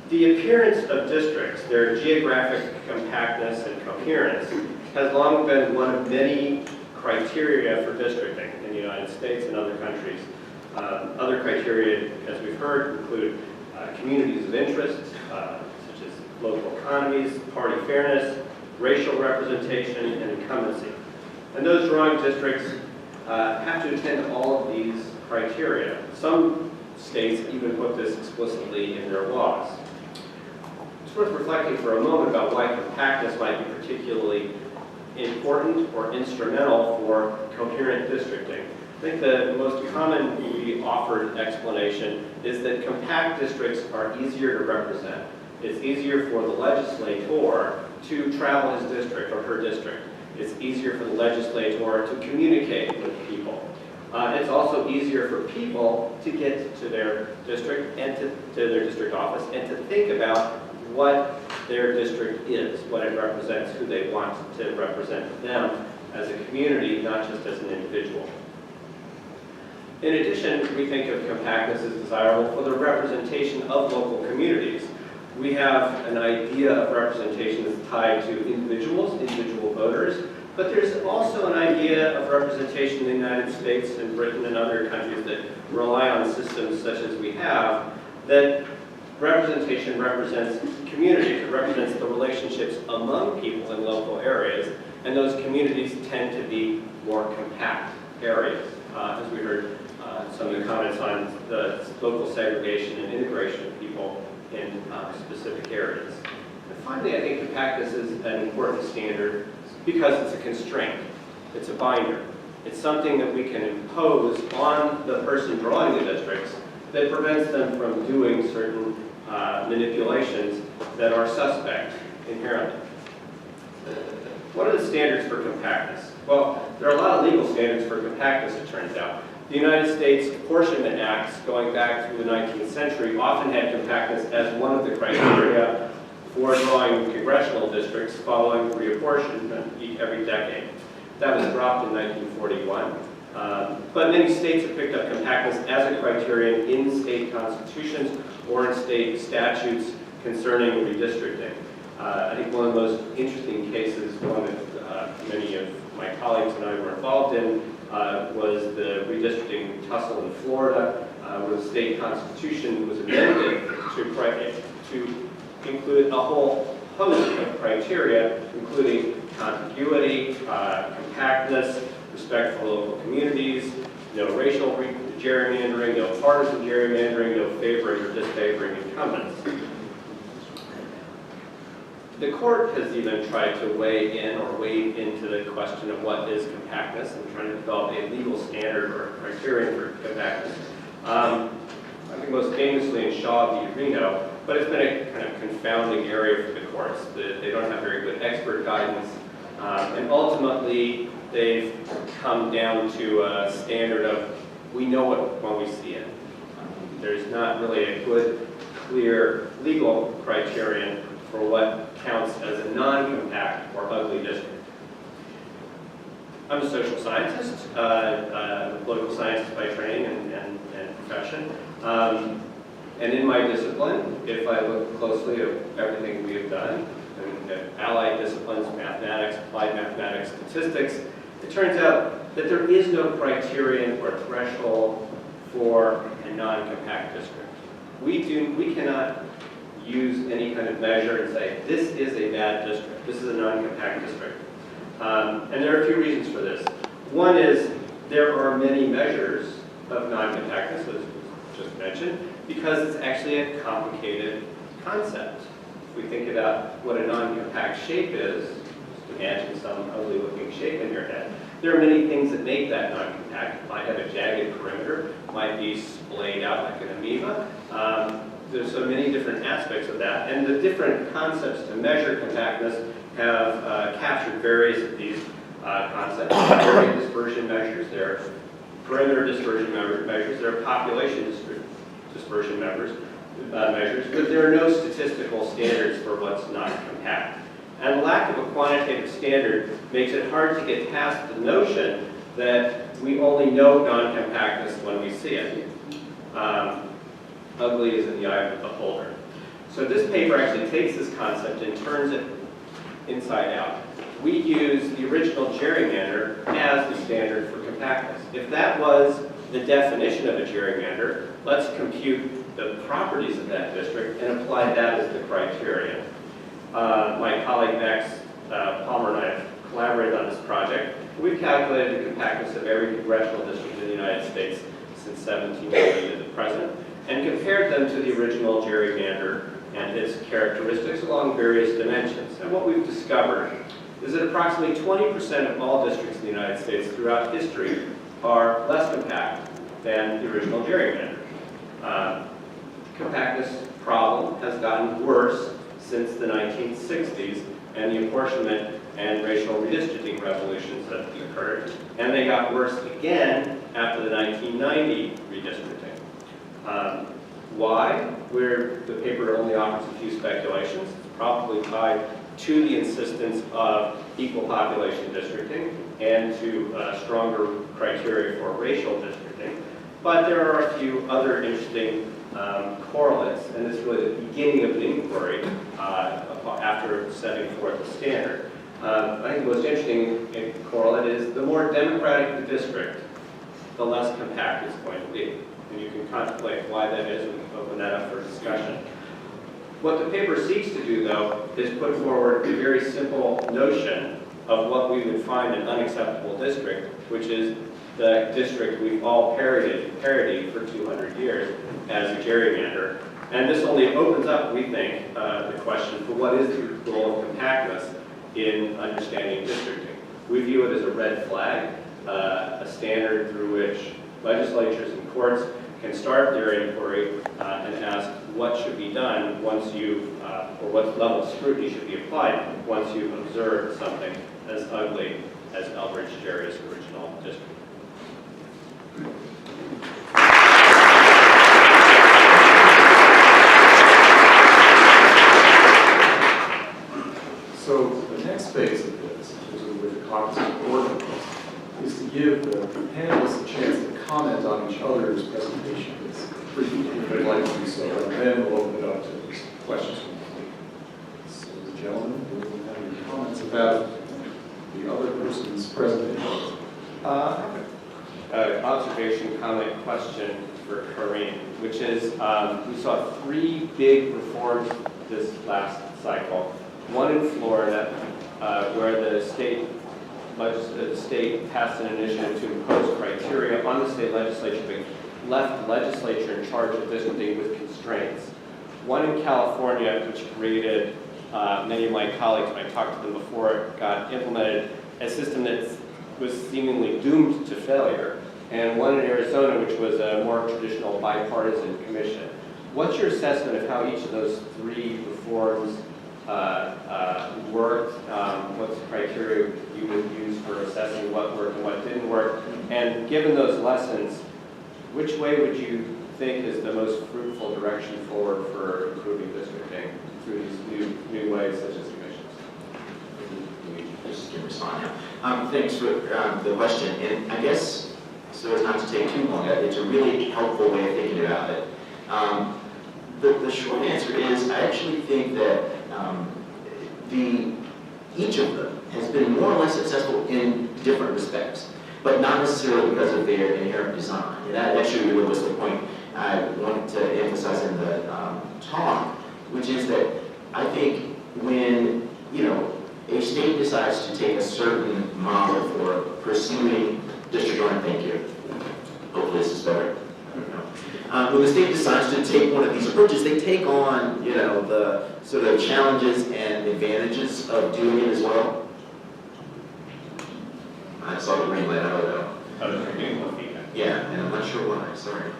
The appearance of districts, their geographic compactness and coherence, has long been one of many criteria for districting in the United States and other countries. Other criteria, as we've heard, include communities of interest, such as local economies, party fairness, racial representation, and incumbency. And those drawing districts have to attend to all of these criteria. Some states even put this explicitly in their laws. It's worth reflecting for a moment about why compactness might be particularly important or instrumental for coherent districting. I think the most commonly offered explanation is that compact districts are easier to represent. It's easier for the legislator to travel his district or her district. It's easier for the legislator to communicate with people. It's also easier for people to get to their district and to their district office and to think about what their district is, what it represents, who they want to represent them as a community, not just as an individual. In addition, we think of compactness as desirable for the representation of local communities. We have an idea of representation that's tied to individuals, individual voters, but there's also an idea of representation in the United States and Britain and other countries that rely on systems such as we have, that representation represents communities. It represents the relationships among people in local areas, and those communities tend to be more compact areas. As we heard some of the comments on the local segregation and integration of people in specific areas. And finally, I think compactness is an important standard because it's a constraint. It's a binder. It's something that we can impose on the person drawing the districts that prevents them from doing certain manipulations that are suspect inherently. What are the standards for compactness? Well, there are a lot of legal standards for compactness, it turns out. The United States apportionment acts going back through the 19th century often had compactness as one of the criteria for drawing congressional districts following reapportionment every decade. That was dropped in 1941. But many states have picked up compactness as a criterion in state constitutions or in state statutes concerning redistricting. I think one of the most interesting cases, one that many of my colleagues and I were involved in, was the redistricting tussle in Florida, where the state constitution was amended to include a whole host of criteria, including contiguity, compactness, respect for local communities, no racial gerrymandering, no partisan gerrymandering, no favoring or disfavoring incumbents. The court has even tried to weigh in or wade into the question of what is compactness and trying to develop a legal standard or criterion for compactness. I think most famously in Shaw v. Reno, but it's been a kind of confounding area for the courts. They don't have very good expert guidance, and ultimately they've come down to a standard of we know it when we see it. There's not really a good, clear legal criterion for what counts as a non-compact or ugly district. I'm a social scientist, I'm a political scientist by training and profession. And in my discipline, if I look closely at everything we have done, and allied disciplines, mathematics, applied mathematics, statistics, it turns out that there is no criterion or threshold for a non-compact district. We cannot use any kind of measure and say, this is a bad district, this is a non-compact district. And there are a few reasons for this. One is there are many measures of non-compactness, as was just mentioned, because it's actually a complicated concept. If we think about what a non-compact shape is, just imagine some ugly-looking shape in your head. There are many things that make that non-compact. It might have a jagged perimeter, might be splayed out like an amoeba. There's so many different aspects of that, and the different concepts to measure compactness have captured various of these concepts. There are dispersion measures, there are perimeter dispersion measures, there are population dispersion measures, but there are no statistical standards for what's not compact. And lack of a quantitative standard makes it hard to get past the notion that we only know non-compactness when we see it. Ugly is in the eye of the beholder. So this paper actually takes this concept and turns it inside out. We use the original gerrymander as the standard for compactness. If that was the definition of a gerrymander, let's compute the properties of that district and apply that as the criterion. My colleague Max Palmer and I have collaborated on this project. We've calculated the compactness of every congressional district in the United States since 1790 to the present, and compared them to the original gerrymander and its characteristics along various dimensions. And what we've discovered is that approximately 20% of all districts in the United States throughout history are less compact than the original gerrymander. Compactness problem has gotten worse since the 1960s and the apportionment and racial redistricting revolutions that occurred. And they got worse again after the 1990 redistricting. Why? The paper only offers a few speculations. It's probably tied to the insistence of equal population districting and to stronger criteria for racial districting. But there are a few other interesting correlates, and it's really the beginning of the inquiry after setting forth the standard. I think the most interesting correlate is the more democratic the district, the less compact it's going to be. And you can contemplate why that is and open that up for discussion. What the paper seeks to do, though, is put forward a very simple notion of what we would find an unacceptable district, which is the district we've all parodied for 200 years as a gerrymander. And this only opens up, we think, the question for what is the role of compactness in understanding districting. We view it as a red flag, a standard through which legislatures and courts can start their inquiry and ask what should be done once you, or what level of scrutiny should be applied once you've observed something as ugly as Elbridge Gerry's original district. So the next phase of this, in terms of with the cognitive ordinance, is to give the panelists a chance to comment on each other's presentations, if they'd like to do so, and then we'll open it up to questions from the group. So the gentlemen, do you have any comments about the other person's presentation? Observation, comment, question for Corinne, which is we saw 3 big reforms this last cycle. One in Florida, where the state passed an initiative to impose criteria on the state legislature, but left the legislature in charge of districting with constraints. One in California, which created, many of my colleagues, when I talked to them before it got implemented, a system that was seemingly doomed to failure. And one in Arizona, which was a more traditional bipartisan commission. What's your assessment of how each of those 3 reforms worked? What's the criteria you would use for assessing what worked and what didn't work? And given those lessons, which way would you think is the most fruitful direction forward for improving districting through these new ways such as commissions? I just can respond now. Thanks for the question. And I guess, so as not to take too long, it's a really helpful way of thinking about it. The short answer is I actually think that each of them has been more or less successful in different respects, but not necessarily because of their inherent design. And that actually really was the point I wanted to emphasize in the talk, which is that I think when, a state decides to take a certain model for pursuing district owner, thank you. Hopefully this is better. When the state decides to take one of these approaches, they take on, the sort of challenges and advantages of doing it as well. I saw the green light, I don't know. Yeah, and I'm not sure why, sorry.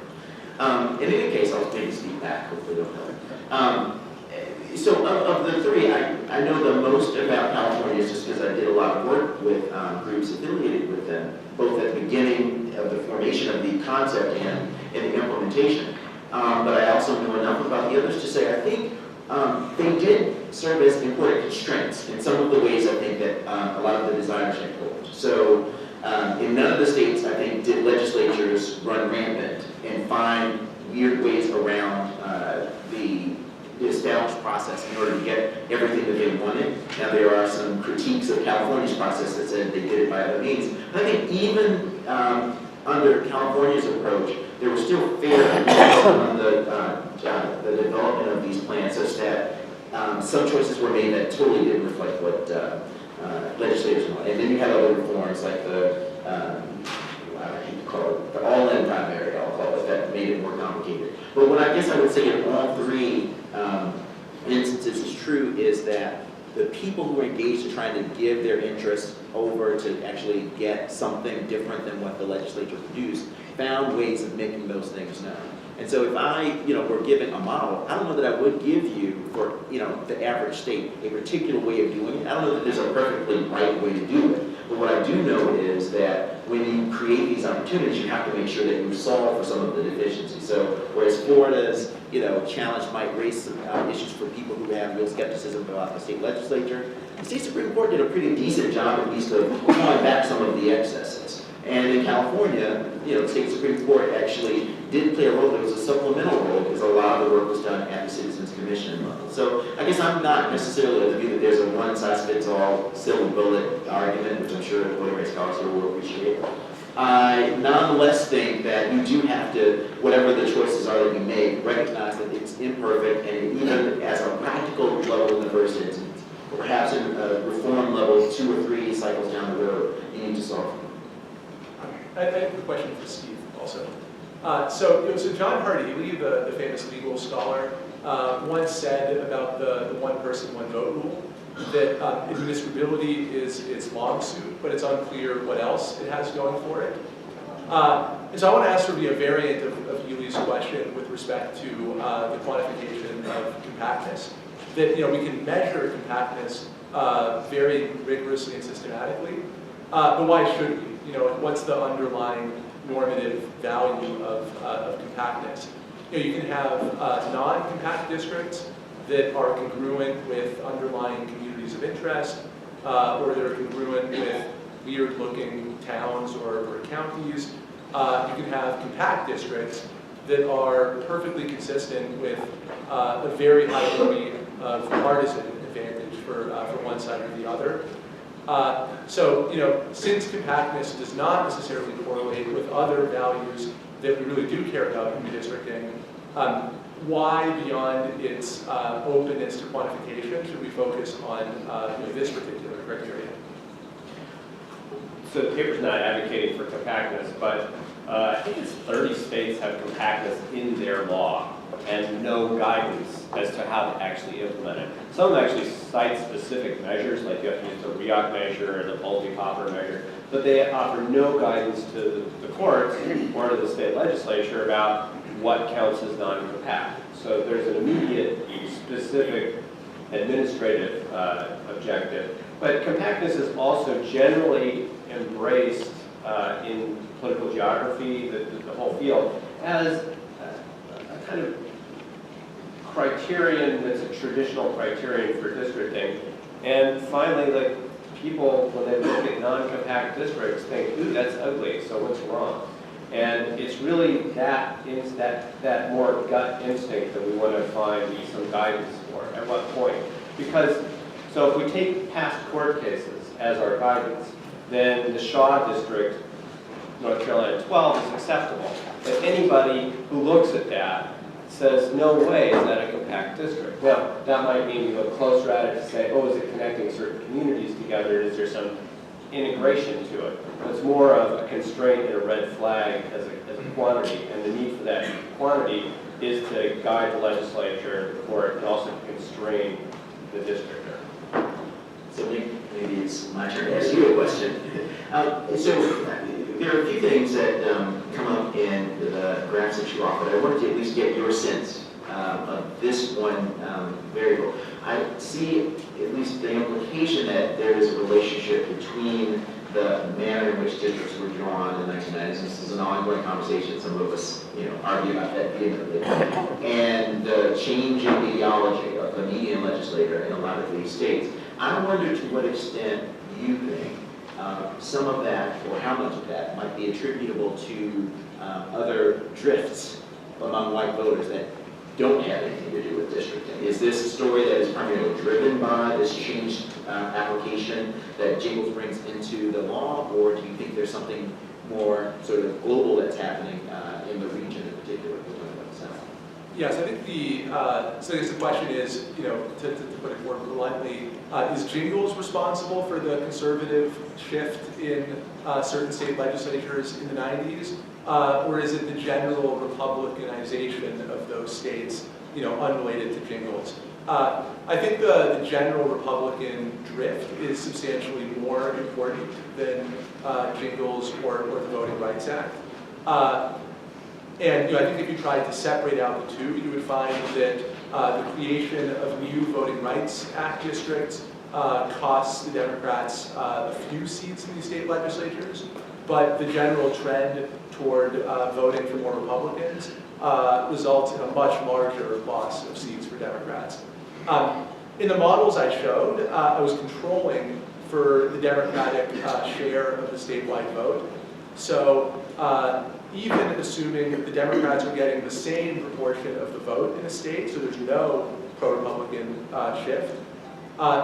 In any case, I'll maybe speak back, hopefully it'll help. So of the 3, I know the most about California is just because I did a lot of work with groups affiliated with them, both at the beginning of the formation of the concept and in the implementation. But I also know enough about the others to say I think they did serve as important constraints in some of the ways I think that a lot of the designers had hoped. So in none of the states, I think, did legislatures run rampant and find weird ways around the established process in order to get everything that they wanted. Now there are some critiques of California's process that said they did it by other means. I think even under California's approach, there was still fair on the development of these plans such that some choices were made that totally didn't reflect what legislators want. And then you have other reforms like I hate to call it the all-in primary, I'll call it, that made it more complicated. But what I guess I would say in all 3 instances is true is that the people who are engaged in trying to give their interests over to actually get something different than what the legislature produced found ways of making those things known. And so if I, were giving a model, I don't know that I would give you for, the average state a particular way of doing it. I don't know that there's a perfectly right way to do it. But what I do know is that when you create these opportunities, you have to make sure that you solve for some of the deficiencies. So whereas Florida's, challenge might raise some issues for people who have real skepticism about the state legislature, the state Supreme Court did a pretty decent job, at least, of clawing back some of the excesses. And in California, the state Supreme Court actually did play a role. It was a supplemental role because a lot of the work was done at the Citizens Commission level. So I guess I'm not necessarily of the view that there's a one-size-fits-all silver bullet argument, which I'm sure voting rights scholars here will appreciate. I nonetheless think that you do have to, whatever the choices are that you make, recognize that it's imperfect, and even as a practical level in the first instance, or perhaps in a reform level 2 or 3 cycles down the road, you need to solve them. I have a question for Steve also. So John Hardy, the famous legal scholar, once said about the one person, one vote rule, that administrability is its long suit, but it's unclear what else it has going for it. And so I want to ask sort of a variant of Yuli's question with respect to the quantification of compactness. That we can measure compactness very rigorously and systematically, but why should we? What's the underlying normative value of compactness? You can have non-compact districts that are congruent with underlying communities of interest, or that are congruent with weird-looking towns or counties. You can have compact districts that are perfectly consistent with a very high degree of partisan advantage for one side or the other. Since compactness does not necessarily correlate with other values that we really do care about in redistricting, why, beyond its openness to quantification, should we focus on this particular criteria? So the paper's not advocating for compactness, but I think it's 30 states have compactness in their law and no guidance as to how to actually implement it. Some actually cite specific measures, like you have to use the REOC measure or the Pulte-Popper measure, but they offer no guidance to the courts or to the state legislature about what counts as non-compact. So there's an immediate, specific administrative objective. But compactness is also generally embraced in political geography, the whole field, as a kind of criterion that's a traditional criterion for districting. And finally, people, when they look at non-compact districts, think, ooh, that's ugly, so what's wrong? And it's really that more gut instinct that we want to find some guidance for. At what point? Because, so if we take past court cases as our guidance, then the Shaw District, North Carolina 12, is acceptable. But anybody who looks at that says, no way is that a compact district. Now, that might mean you look closer at it to say, oh, is it connecting certain communities together? Is there some integration to it? It's more of a constraint and a red flag as a quantity, and the need for that quantity is to guide the legislature, the court, and also to constrain the districtor. So maybe it's my turn to ask you a question. So there are a few things that come up in the graphs that you offered. I wanted to at least get your sense of this one variable. I see at least the implication that there is a relationship between the manner in which districts were drawn in the 1990s. This is an ongoing conversation. Some of us, argue about that vehemently. And the changing ideology of the median legislator in a lot of these states. I wonder to what extent you think some of that, or how much of that, might be attributable to other drifts among white voters that don't have anything to do with districting. Is this a story that is primarily driven by this changed application that Jingles brings into the law, or do you think there's something more sort of global that's happening in the region in particular? Yes, I think so I guess the question is, to put it more bluntly, is Jingles responsible for the conservative shift in certain state legislatures in the 90s? Or is it the general republicanization of those states, unrelated to Jingles? I think the general Republican drift is substantially more important than Jingles or the Voting Rights Act. And I think if you tried to separate out the two, you would find that the creation of new Voting Rights Act districts costs the Democrats a few seats in these state legislatures, but the general trend toward voting for more Republicans results in a much larger loss of seats for Democrats. In the models I showed, I was controlling for the Democratic share of the statewide vote. So even assuming that the Democrats are getting the same proportion of the vote in a state, so there's no pro-Republican shift,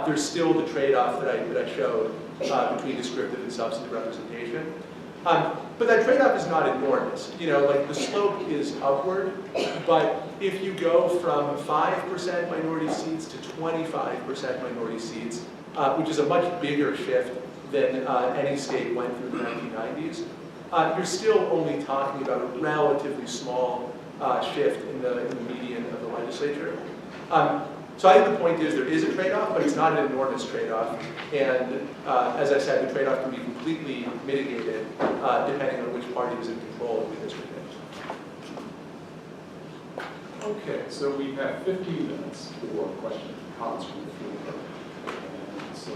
there's still the trade-off that I showed between descriptive and substantive representation. But that trade-off is not enormous. You know, like the slope is upward, but if you go from 5% minority seats to 25% minority seats, which is a much bigger shift than any state went through in the 1990s, you're still only talking about a relatively small shift in the median of the legislature. So I think the point is there is a trade-off, but it's not an enormous trade-off. And as I said, the trade-off can be completely mitigated depending on which party is in control of the district. Okay, so we have 15 minutes for questions and comments from the floor. And so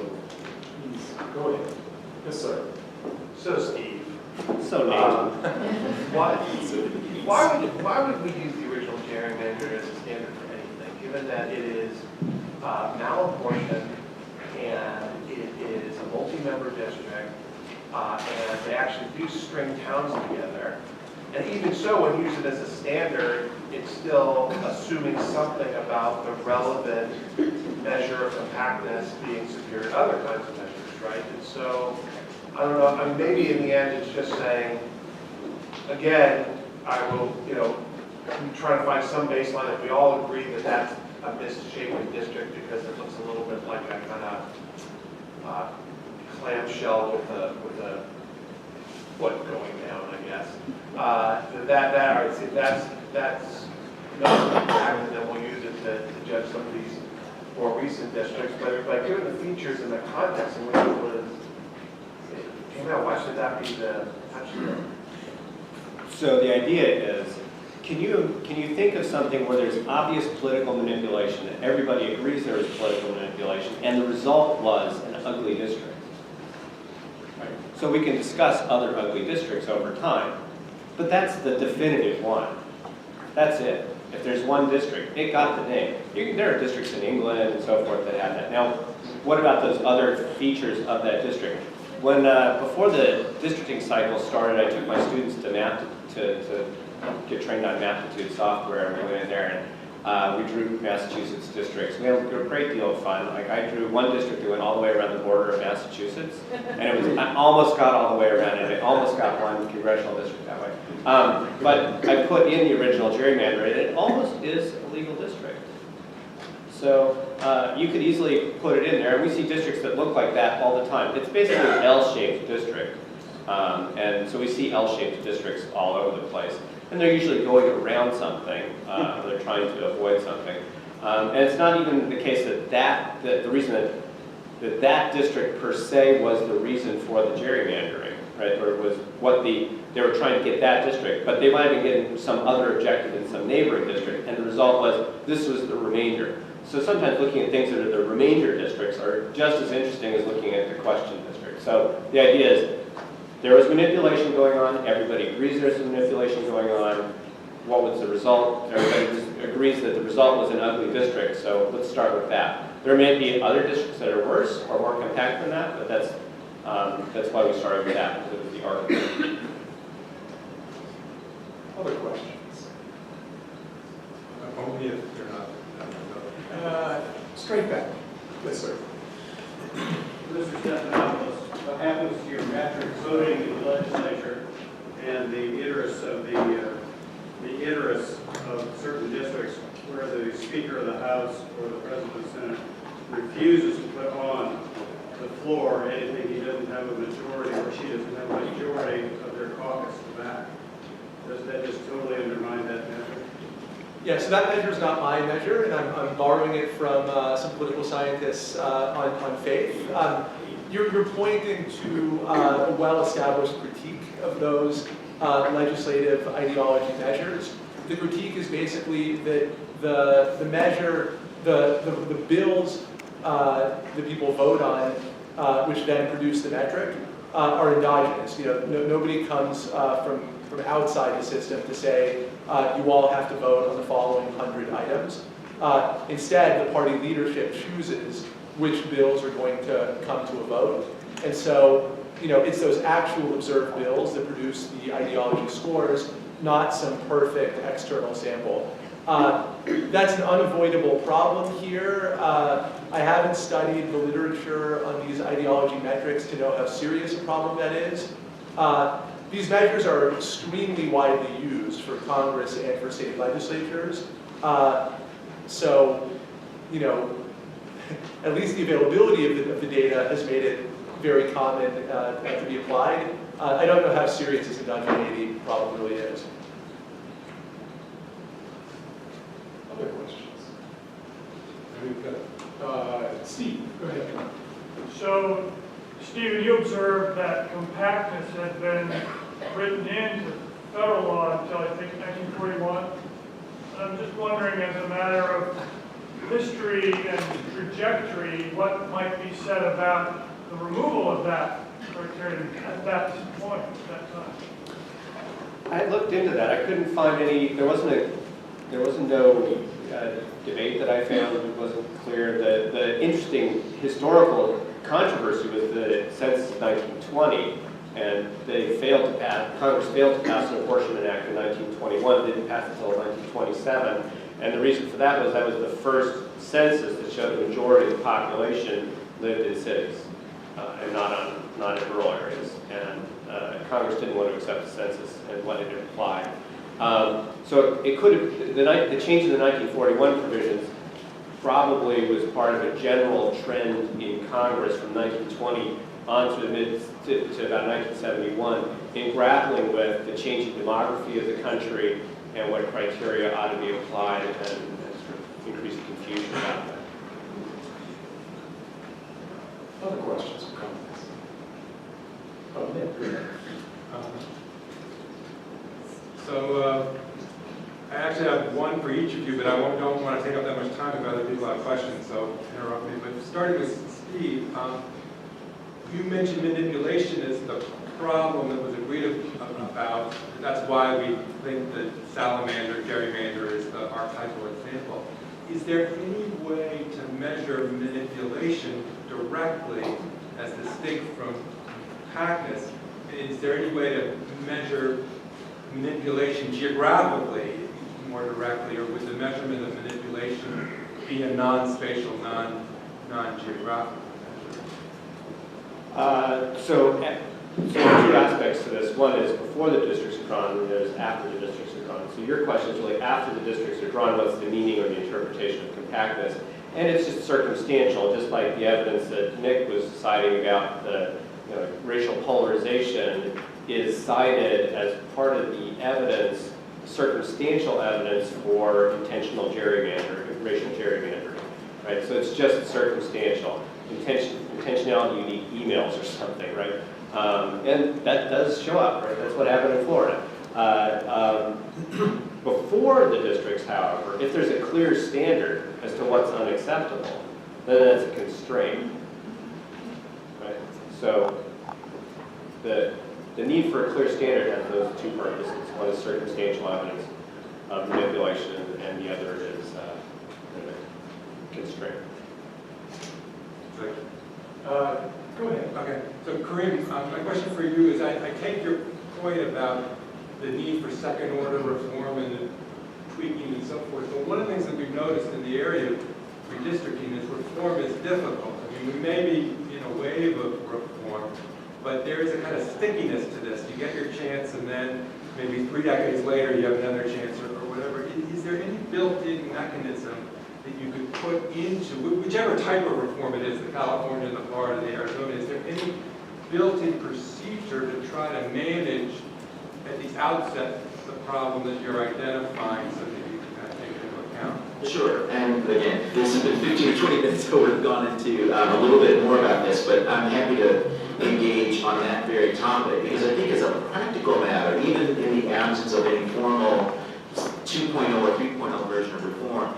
please go ahead. Yes, sir. So Steve, So Nate. why would we use the original gerrymander as a standard for anything, given that it is malapportioned and it is a multi-member district, and they actually do string towns together. And even so, when you use it as a standard, it's still assuming something about the relevant measure of compactness being superior to other kinds of measures, right? And so, I don't know, I mean, maybe in the end it's just saying, again, I will, I'm trying to find some baseline if we all agree that that's a misshapen district because it looks a little bit like a kind of clamshell with a foot going down, I guess. That's not compacted, and then we'll use it to judge some of these more recent districts. But given the features and the context in which it came out, why should that be the touchstone? So the idea is, can you think of something where there's obvious political manipulation, that everybody agrees there is political manipulation, and the result was an ugly district? Right? So we can discuss other ugly districts over time, but that's the definitive one. That's it. If there's one district, it got the name. There are districts in England and so forth that have that. Now, what about those other features of that district? When before the districting cycle started, I took my students to get trained on Maptitude software, and we went in there and we drew Massachusetts districts. We had a great deal of fun. Like I drew one district that went all the way around the border of Massachusetts, and I almost got all the way around it. I almost got one congressional district that way. But I put in the original gerrymander, and it almost is a legal district. So you could easily put it in there, and we see districts that look like that all the time. It's basically an L-shaped district, and so we see L-shaped districts all over the place. And they're usually going around something, they're trying to avoid something. And it's not even the case that the reason that district per se was the reason for the gerrymandering, right? Or was what they were trying to get that district, but they might have been getting some other objective in some neighboring district, and the result was this was the remainder. So sometimes looking at things that are the remainder districts are just as interesting as looking at the question district. So the idea is there was manipulation going on, everybody agrees there's manipulation going on. What was the result? Everybody agrees that the result was an ugly district, so let's start with that. There may be other districts that are worse or more compact than that, but that's why we started with that, because it was the argument. Other questions? Only if they're not. Straight back. Yes, sir. Mr. Stephanopoulos, what happens to your metric voting in the legislature and the interests of certain districts where the Speaker of the House or the President of the Senate refuses to put on the floor anything he doesn't have a majority or she doesn't have a majority of their caucus to back? Does that just totally undermine that metric? Yeah, so that measure is not my measure, and I'm borrowing it from some political scientists on faith. You're pointing to a well-established critique of those legislative ideology measures. The critique is basically that the measure, the bills that people vote on, which then produce the metric, are endogenous. Nobody comes from outside the system to say, you all have to vote on the following 100 items. Instead, the party leadership chooses which bills are going to come to a vote. And so, it's those actual observed bills that produce the ideology scores, not some perfect external sample. That's an unavoidable problem here. I haven't studied the literature on these ideology metrics to know how serious a problem that is. These measures are extremely widely used for Congress and for state legislatures. So, at least the availability of the data has made it very common to be applied. I don't know how serious this endogeneity problem really is. Other questions? We've got, Steve, go ahead. So, Stephen, you observed that compactness had been written into federal law until I think 1941. I'm just wondering, as a matter of history and trajectory, what might be said about the removal of that criterion at that point, at that time? I looked into that. I couldn't find any. There wasn't no debate that I found. It wasn't clear. The interesting historical controversy was the census of 1920, and Congress failed to pass an Apportionment Act in 1921. Didn't pass it until 1927, and the reason for that was the first census that showed the majority of the population lived in cities and not in rural areas. And Congress didn't want to accept the census and what it implied. So it could have, the change in the 1941 provisions probably was part of a general trend in Congress from 1920 on to about 1971 in grappling with the changing demography of the country and what criteria ought to be applied and sort of increase the confusion about that. Other questions or comments? Oh, Nick. So I actually have one for each of you, but I don't want to take up that much time if other people have questions, so interrupt me. But starting with Steve, you mentioned manipulation as the problem that was agreed about. That's why we think that salamander, gerrymander is the archetypal example. Is there any way to measure manipulation directly as distinct from compactness? Is there any way to measure manipulation geographically more directly, or would the measurement of manipulation be a non-spatial, non-geographical measure? So there are two aspects to this. One is before the districts are drawn, and there's after the districts are drawn. So your question is really after the districts are drawn, what's the meaning or the interpretation of compactness? And it's just circumstantial, just like the evidence that Nick was citing about the racial polarization is cited as part of the evidence, circumstantial evidence for intentional gerrymandering, racial gerrymandering, right? So it's just circumstantial. Intentionality, you need emails or something, right? And that does show up, right? That's what happened in Florida. Before the districts, however, if there's a clear standard as to what's unacceptable, then that's a constraint, right? So the need for a clear standard has those two purposes. One is circumstantial evidence of manipulation, and the other is constraint. Go ahead. Okay, so Kareem, my question for you is, I take your point about the need for second order reform and the tweaking and so forth, but one of the things that we've noticed in the area of redistricting is reform is difficult. I mean, we may be in a wave of reform, but there is a kind of stickiness to this. You get your chance, and then maybe 3 decades later you have another chance or whatever. Is there any built-in mechanism that you could put into, whichever type of reform it is, the California, the Florida, the Arizona, is there any built-in procedure to try to manage at the outset the problem that you're identifying so that you can kind of take it into account? Sure, and again, this has been 15 or 20 minutes, so we've gone into a little bit more about this, but I'm happy to engage on that very topic, because I think as a practical matter, even in the absence of any formal 2.0 or 3.0 version of reform,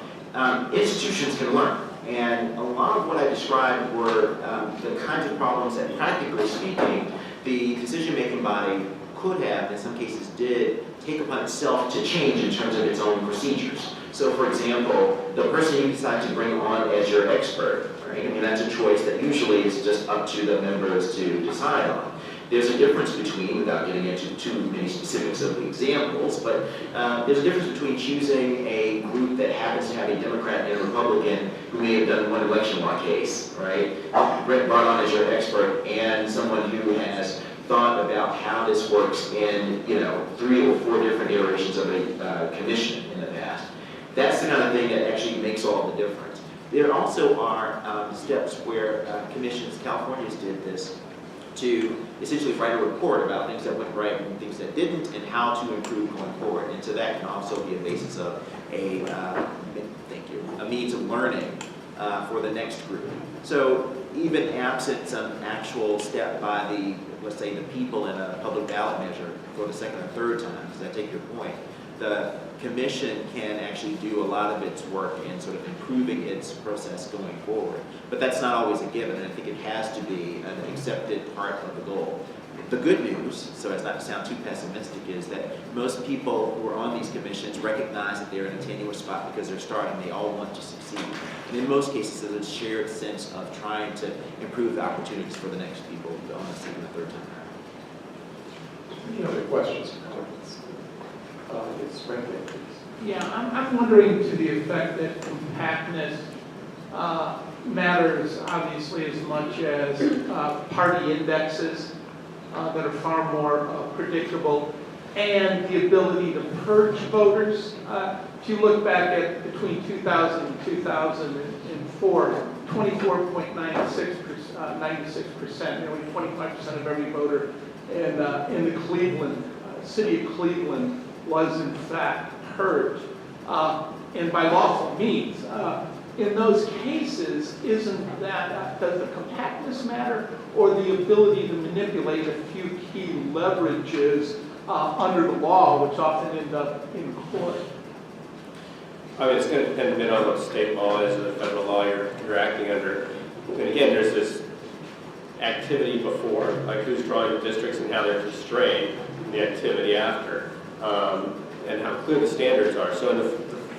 institutions can learn. And a lot of what I described were the kinds of problems that, practically speaking, the decision-making body could have, in some cases did, take upon itself to change in terms of its own procedures. So for example, the person you decide to bring on as your expert, right? I mean, that's a choice that usually is just up to the members to decide on. There's a difference between, without getting into too many specifics of the examples, but there's a difference between choosing a group that happens to have a Democrat and a Republican who may have done one election law case, right? Brought on as your expert, and someone who has thought about how this works in, 3 or 4 different iterations of a commission in the past. That's the kind of thing that actually makes all the difference. There also are steps where commissions, California's did this, to essentially write a report about things that went right and things that didn't, and how to improve going forward. And so that can also be a basis of a means of learning for the next group. So even absent some actual step by the, let's say, the people in a public ballot measure for the second or third time, because I take your point, the commission can actually do a lot of its work in sort of improving its process going forward. But that's not always a given, and I think it has to be an accepted part of the goal. The good news, so as not to sound too pessimistic, is that most people who are on these commissions recognize that they're in a tenuous spot because they're starting. They all want to succeed. And in most cases, there's a shared sense of trying to improve the opportunities for the next people on the second or third time around. Any other questions or comments? It's Franklin, please. Yeah, I'm wondering to the effect that compactness matters obviously as much as party indexes that are far more predictable, and the ability to purge voters. If you look back at between 2000 and 2004, 96%, nearly 25% of every voter in the Cleveland, city of Cleveland was in fact purged, and by lawful means. In those cases, isn't that, does the compactness matter, or the ability to manipulate a few key leverages under the law, which often end up in court? I mean, it's going to depend a bit on what the state law is or the federal law you're acting under. And again, there's this activity before, like who's drawing the districts and how they're constrained, and the activity after, and how clear the standards are. So in the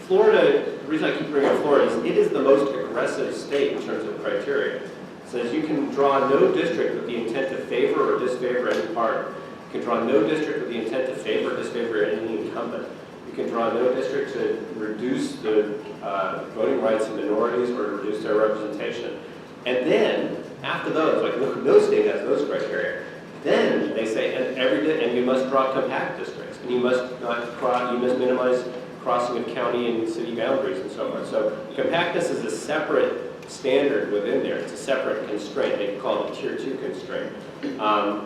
Florida, the reason I keep bringing up Florida is it is the most aggressive state in terms of criteria. It says you can draw no district with the intent to favor or disfavor any party. You can draw no district with the intent to favor or disfavor any incumbent. You can draw no district to reduce the voting rights of minorities or to reduce their representation. And then, after those, like no state has those criteria, then they say, and you must draw compact districts, and you must minimize crossing of county and city boundaries and so on. So compactness is a separate standard within there. It's a separate constraint. They call it a tier 2 constraint.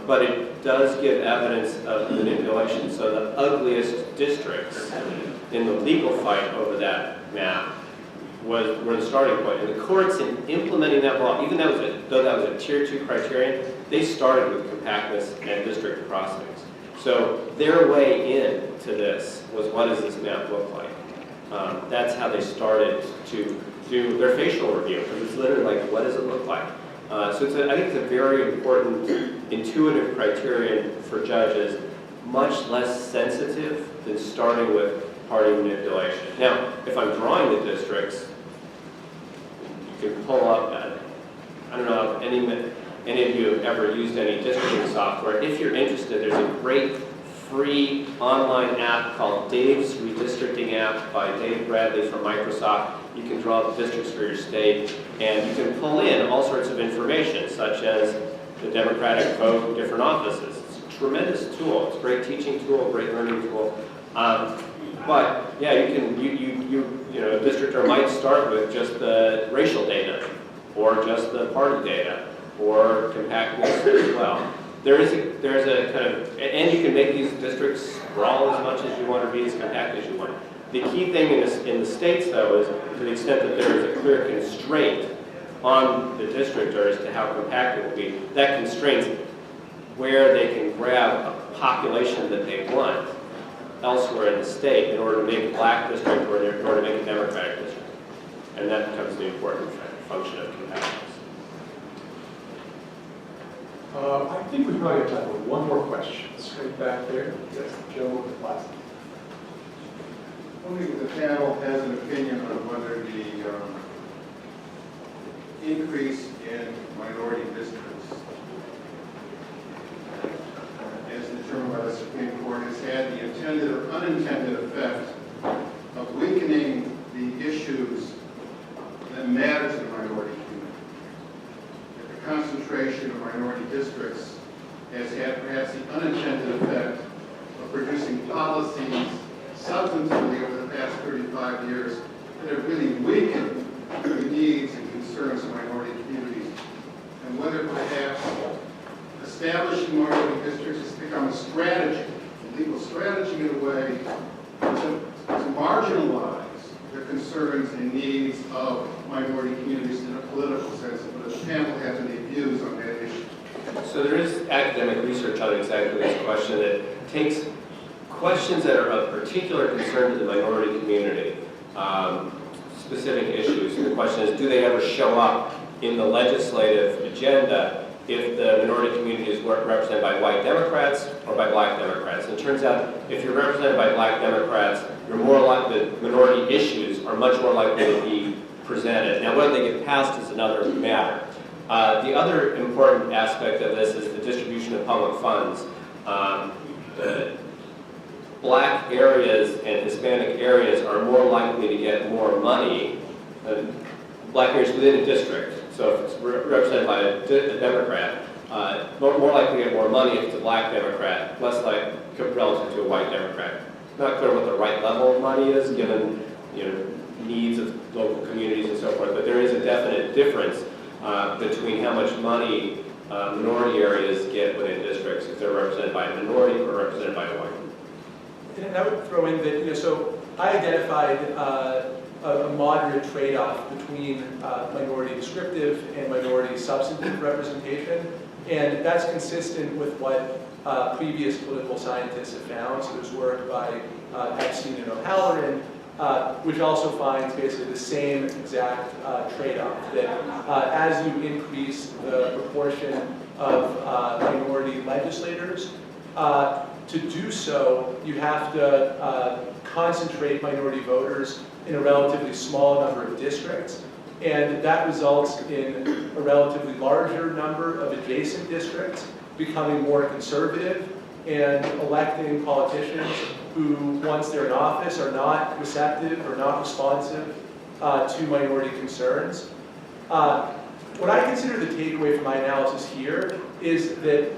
But it does give evidence of manipulation. So the ugliest districts in the legal fight over that map were the starting point. And the courts in implementing that law, even though that was a tier 2 criterion, they started with compactness and district crossings. So their way into this was, what does this map look like? That's how they started to do their facial review, because it's literally like, what does it look like? So I think it's a very important intuitive criterion for judges, much less sensitive than starting with party manipulation. Now, if I'm drawing the districts, you can pull up, I don't know if any of you have ever used any districting software. If you're interested, there's a great free online app called Dave's Redistricting app by Dave Bradley from Microsoft. You can draw the districts for your state, and you can pull in all sorts of information, such as the Democratic vote in different offices. It's a tremendous tool. It's a great teaching tool, great learning tool. But yeah, a districtor might start with just the racial data, or just the party data, or compactness as well. There's a kind of, and you can make these districts sprawl as much as you want, or be as compact as you want. The key thing in the states, though, is to the extent that there is a clear constraint on the districtor as to how compact it will be, that constrains where they can grab a population that they want elsewhere in the state in order to make a black district or in order to make a Democratic district. And that becomes the important function of compactness. I think we probably have time for one more question. Straight back there. Yes, Joe with the glasses. Only the panel has an opinion on whether the increase in minority districts, as determined by the Supreme Court, has had the intended or unintended effect of weakening the issues that matter to the minority community. That the concentration of minority districts has had perhaps the unintended effect of producing policies substantively over the past 35 years that have really weakened the needs and concerns of minority communities, and whether perhaps establishing minority districts has become a strategy, a legal strategy in a way, to marginalize the concerns and needs of minority communities in a political sense. But if the panel has any views on that issue. So there is academic research on exactly this question that takes questions that are of particular concern to the minority community, specific issues. And the question is, do they ever show up in the legislative agenda if the minority community is represented by white Democrats or by black Democrats? And it turns out if you're represented by black Democrats, you're more likely, the minority issues are much more likely to be presented. Now, whether they get passed is another matter. The other important aspect of this is the distribution of public funds. Black areas and Hispanic areas are more likely to get more money than black areas within a district. So if it's represented by a Democrat, more likely to get more money if it's a black Democrat, less like relative to a white Democrat. Not clear what the right level of money is, given needs of local communities and so forth, but there is a definite difference between how much money minority areas get within districts if they're represented by a minority or represented by a white. And I would throw in that, so I identified a moderate trade-off between minority descriptive and minority substantive representation, and that's consistent with what previous political scientists have found. So there's work by Epstein and O'Halloran, which also finds basically the same exact trade-off, that as you increase the proportion of minority legislators, to do so, you have to concentrate minority voters in a relatively small number of districts, and that results in a relatively larger number of adjacent districts becoming more conservative and electing politicians who, once they're in office, are not receptive or not responsive to minority concerns. What I consider the takeaway from my analysis here is that,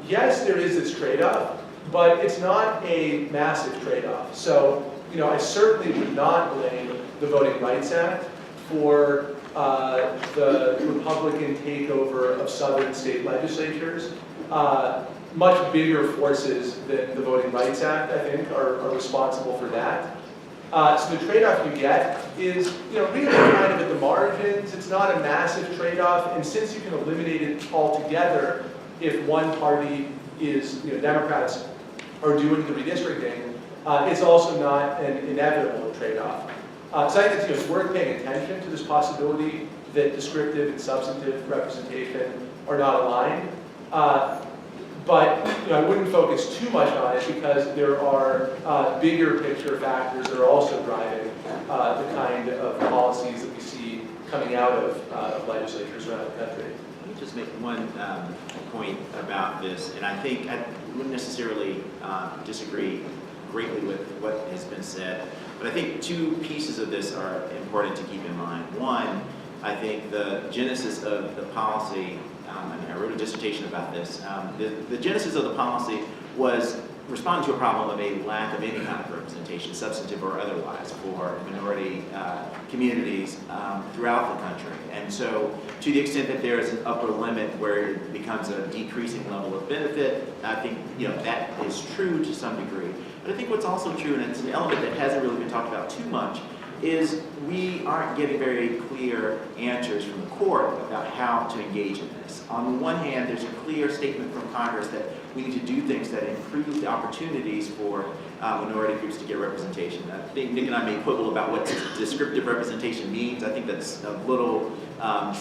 yes, there is this trade-off, but it's not a massive trade-off. So, I certainly would not blame the Voting Rights Act for the Republican takeover of southern state legislatures. Much bigger forces than the Voting Rights Act, I think, are responsible for that. So the trade-off you get is, really kind of at the margins. It's not a massive trade-off, and since you can eliminate it altogether, if one party is, Democrats are doing the redistricting, it's also not an inevitable trade-off. So I think it's worth paying attention to this possibility that descriptive and substantive representation are not aligned. But I wouldn't focus too much on it because there are bigger picture factors that are also driving the kind of policies that we see coming out of legislatures around the country. Let me just make one point about this, and I think I wouldn't necessarily disagree greatly with what has been said, but I think two pieces of this are important to keep in mind. One, I think the genesis of the policy, I wrote a dissertation about this, the genesis of the policy was responding to a problem of a lack of any kind of representation, substantive or otherwise, for minority communities throughout the country. And so to the extent that there is an upper limit where it becomes a decreasing level of benefit, I think that is true to some degree. But I think what's also true, and it's an element that hasn't really been talked about too much, is we aren't getting very clear answers from the court about how to engage in this. On the one hand, there's a clear statement from Congress that we need to do things that improve the opportunities for minority groups to get representation. I think Nick and I may quibble about what descriptive representation means. I think that's a little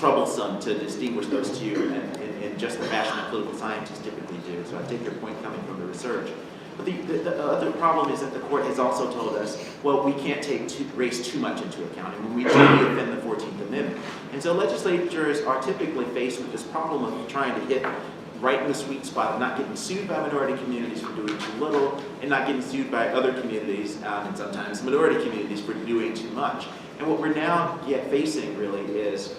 troublesome to distinguish those two in in just the fashion that political scientists typically do. So I take your point coming from the research. But the other problem is that the court has also told us, well, we can't take race too much into account, and when we do, we offend the 14th Amendment. And so legislatures are typically faced with this problem of trying to hit right in the sweet spot of not getting sued by minority communities for doing too little, and not getting sued by other communities, and sometimes minority communities, for doing too much. And what we're now facing really is,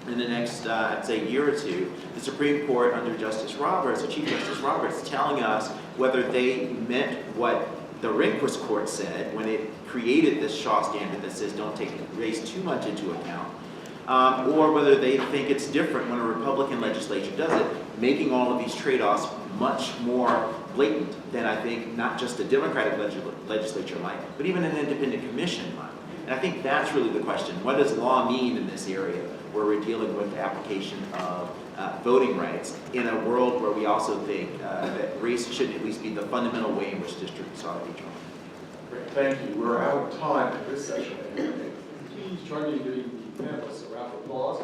in the next, I'd say, year or two, the Supreme Court under Justice Roberts, or Chief Justice Roberts, telling us whether they meant what the Rehnquist court said when it created this Shaw standard that says don't take race too much into account, or whether they think it's different when a Republican legislature does it, making all of these trade-offs much more blatant than I think not just a Democratic legislature might, but even an independent commission might. And I think that's really the question. What does law mean in this area where we're dealing with the application of voting rights in a world where we also think that race should at least be the fundamental way in which districts ought to be drawn? Great, thank you. We're out of time for this session. Please join me in giving the panelists a round of applause.